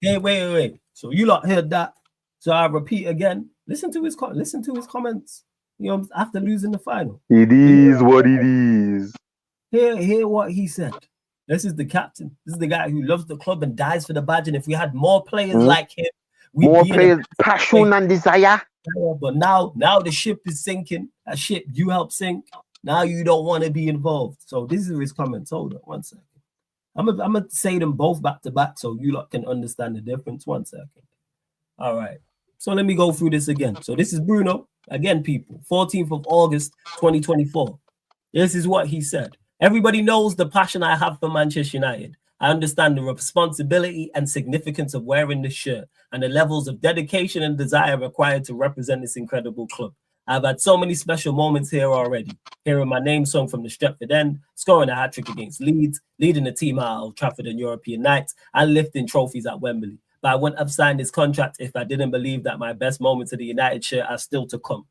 hey, wait. So you lot heard that. So I repeat again. Listen to his comments. You know, after losing the final. It is what it is. Hear what he said. This is the captain. This is the guy who loves the club and dies for the badge. And if we had more players like him, we'd more be players, passion and desire. But now the ship is sinking. A ship you help sink. Now you don't want to be involved. So this is his comments. Hold on 1 second. I'm gonna say them both back to back so you lot can understand the difference. 1 second. All right. So let me go through this again. So this is Bruno. Again, people. 14th of August, 2024. This is what he said. Everybody knows the passion I have for Manchester United. I understand the responsibility and significance of wearing this shirt and the levels of dedication and desire required to represent this incredible club. I've had so many special moments here already. Hearing my name sung from the Stretford End, scoring a hat-trick against Leeds, leading the team out at Old Trafford on European nights, and lifting trophies at Wembley. But I wouldn't have signed this contract if I didn't believe that my best moments of the United shirt are still to come.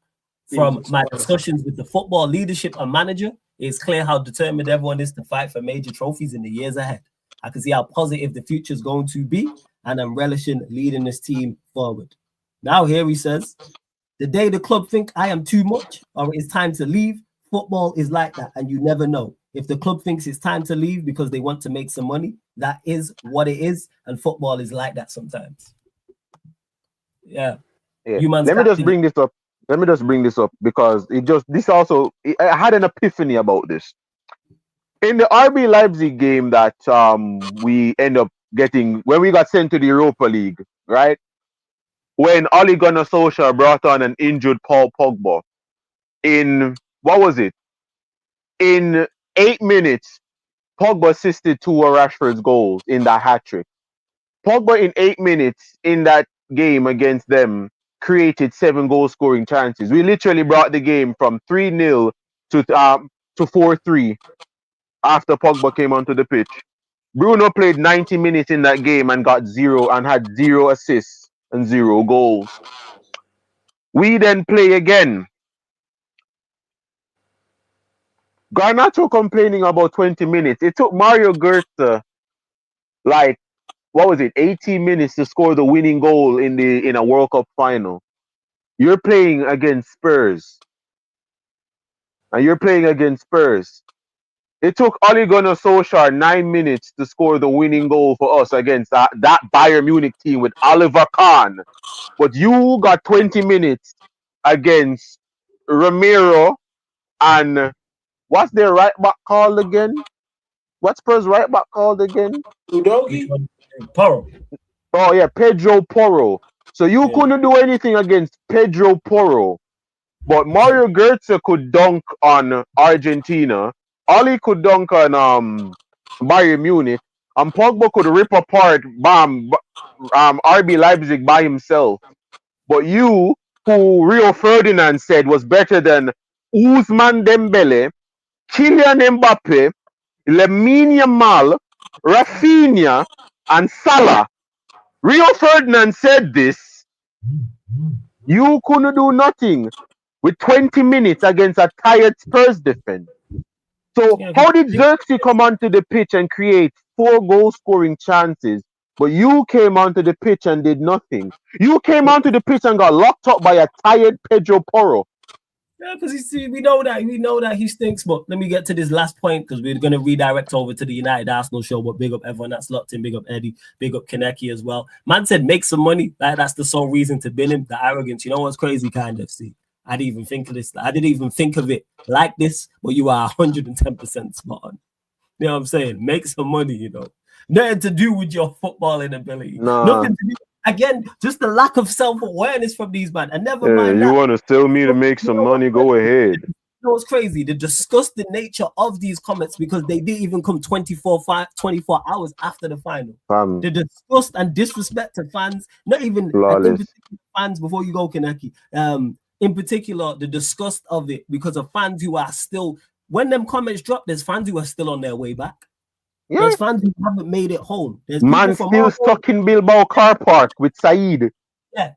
From my discussions with the football leadership and manager, it's clear how determined everyone is to fight for major trophies in the years ahead. I can see how positive the future is going to be, and I'm relishing leading this team forward. Now here he says, the day the club think I am too much or it's time to leave, football is like that, and you never know. If the club thinks it's time to leave because they want to make some money, that is what it is, and football is like that sometimes. Yeah. Let me just bring this up. Because I had an epiphany about this. In the RB Leipzig game that we end up getting when we got sent to the Europa League, right? When Ole Gunnar Solskjaer brought on an injured Paul Pogba, in what was it? In 8 minutes, Pogba assisted two of Rashford's goals in that hat trick. Pogba in 8 minutes in that game against them created 7 goal scoring chances. We literally brought the game from 3-0 to 4-3 after Pogba came onto the pitch. Bruno played 90 minutes in that game and got 0 and had 0 assists and 0 goals. We then play again. Garnacho complaining about 20 minutes. It took Mario Götze like, what was it, 18 minutes to score the winning goal in a World Cup final. You're playing against Spurs. It took Ole Gunnar Solskjaer 9 minutes to score the winning goal for us against that Bayern Munich team with Oliver Kahn. But you got 20 minutes against Romero and what's their right back called again? What's Spurs right back called again? Udogi? Porro. Oh yeah, Pedro Porro. So you couldn't do anything against Pedro Porro. But Mario Götze could dunk on Argentina. Oli could dunk on Bayern Munich. And Pogba could rip apart RB Leipzig by himself. But you, who Rio Ferdinand said was better than Ousmane Dembele, Kylian Mbappe, Lamine Yamal, Rafinha, and Salah. Rio Ferdinand said this. You couldn't do nothing with 20 minutes against a tired Spurs defense. So how did Xerxes come onto the pitch and create 4 goal scoring chances But you came onto the pitch and did nothing. You came onto the pitch and got locked up by a tired Pedro Porro. Yeah, because we know that he stinks. But let me get to this last point because we're gonna redirect over to the United Arsenal show. But big up everyone that's locked in, big up Eddie, big up Kaneki as well. Man said make some money. That's the sole reason to bin him. The arrogance. You know what's crazy, kind of. See, I didn't even think of this. I didn't even think of it like this. But you are 110% spot on. You know what I'm saying? Make some money. You know, nothing to do with your footballing ability. Nah. Nothing to do. Again, just the lack of self-awareness from these men. And never mind you that. want to tell me to make some money? Go ahead. You know what's crazy? The disgusting nature of these comments because they didn't even come 24 hours after the final. The disgust and disrespect to fans, not even fans before you go, Kaneki. In particular, the disgust of it because of fans who are still, when them comments drop, there's fans who are still on their way back. Yeah. There's fans who haven't made it home. There's man still stuck in Bilbao car park with Saeed. Yeah,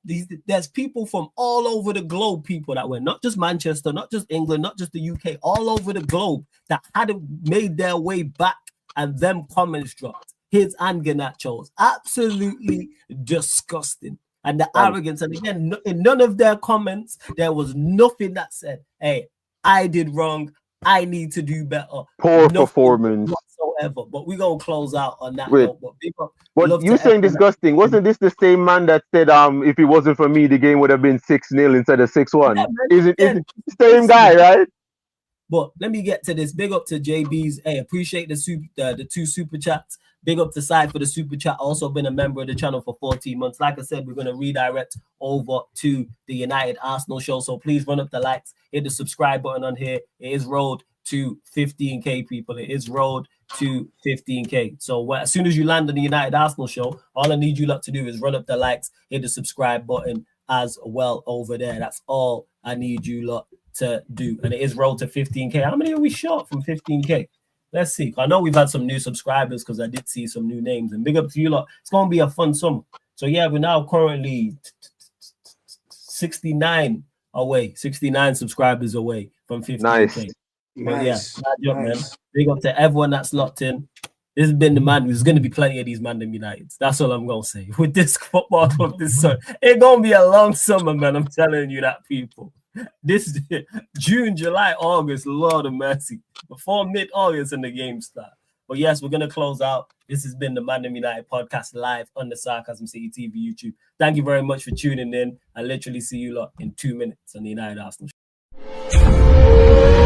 there's people from all over the globe, people that were not just Manchester, not just England, not just the UK, all over the globe that hadn't made their way back, and them comments dropped. His and Garnacho's. Absolutely disgusting. And the arrogance, and again, in none of their comments, there was nothing that said, hey, I did wrong, I need to do better. Poor performance whatsoever. But we're gonna close out on that note. But you saying disgusting? Wasn't this the same man that said if it wasn't for me the game would have been 6-0 instead of 6-1? Yeah, is it the same guy, right? But let me get to this. Big up to JB's. Hey, appreciate the 2 super chats. Big up to Side for the super chat. Also been a member of the channel for 14 months. Like I said, we're going to redirect over to the United Arsenal show. So please run up the likes, hit the subscribe button on here. It is road to 15K, people. It is road to 15K. So as soon as you land on the United Arsenal show, all I need you lot to do is run up the likes, hit the subscribe button as well over there. That's all I need you lot to do. And it is road to 15K. How many are we short from 15K? Let's see. I know we've had some new subscribers because I did see some new names. And big up to you lot. It's going to be a fun summer. So yeah, we're now currently 69 subscribers away from 15K. But yeah, man. Big up to everyone that's locked in. This has been the man. There's going to be plenty of these ManDem Uniteds. That's all I'm going to say. With this football club this summer, it's going to be a long summer, man. I'm telling you that, people. This June, July, August, Lord of mercy. Before mid-August and the game start. But yes, we're going to close out. This has been the ManDem United podcast live on the Sarcasm City TV YouTube. Thank you very much for tuning in. I literally see you lot in 2 minutes on the United Arsenal show.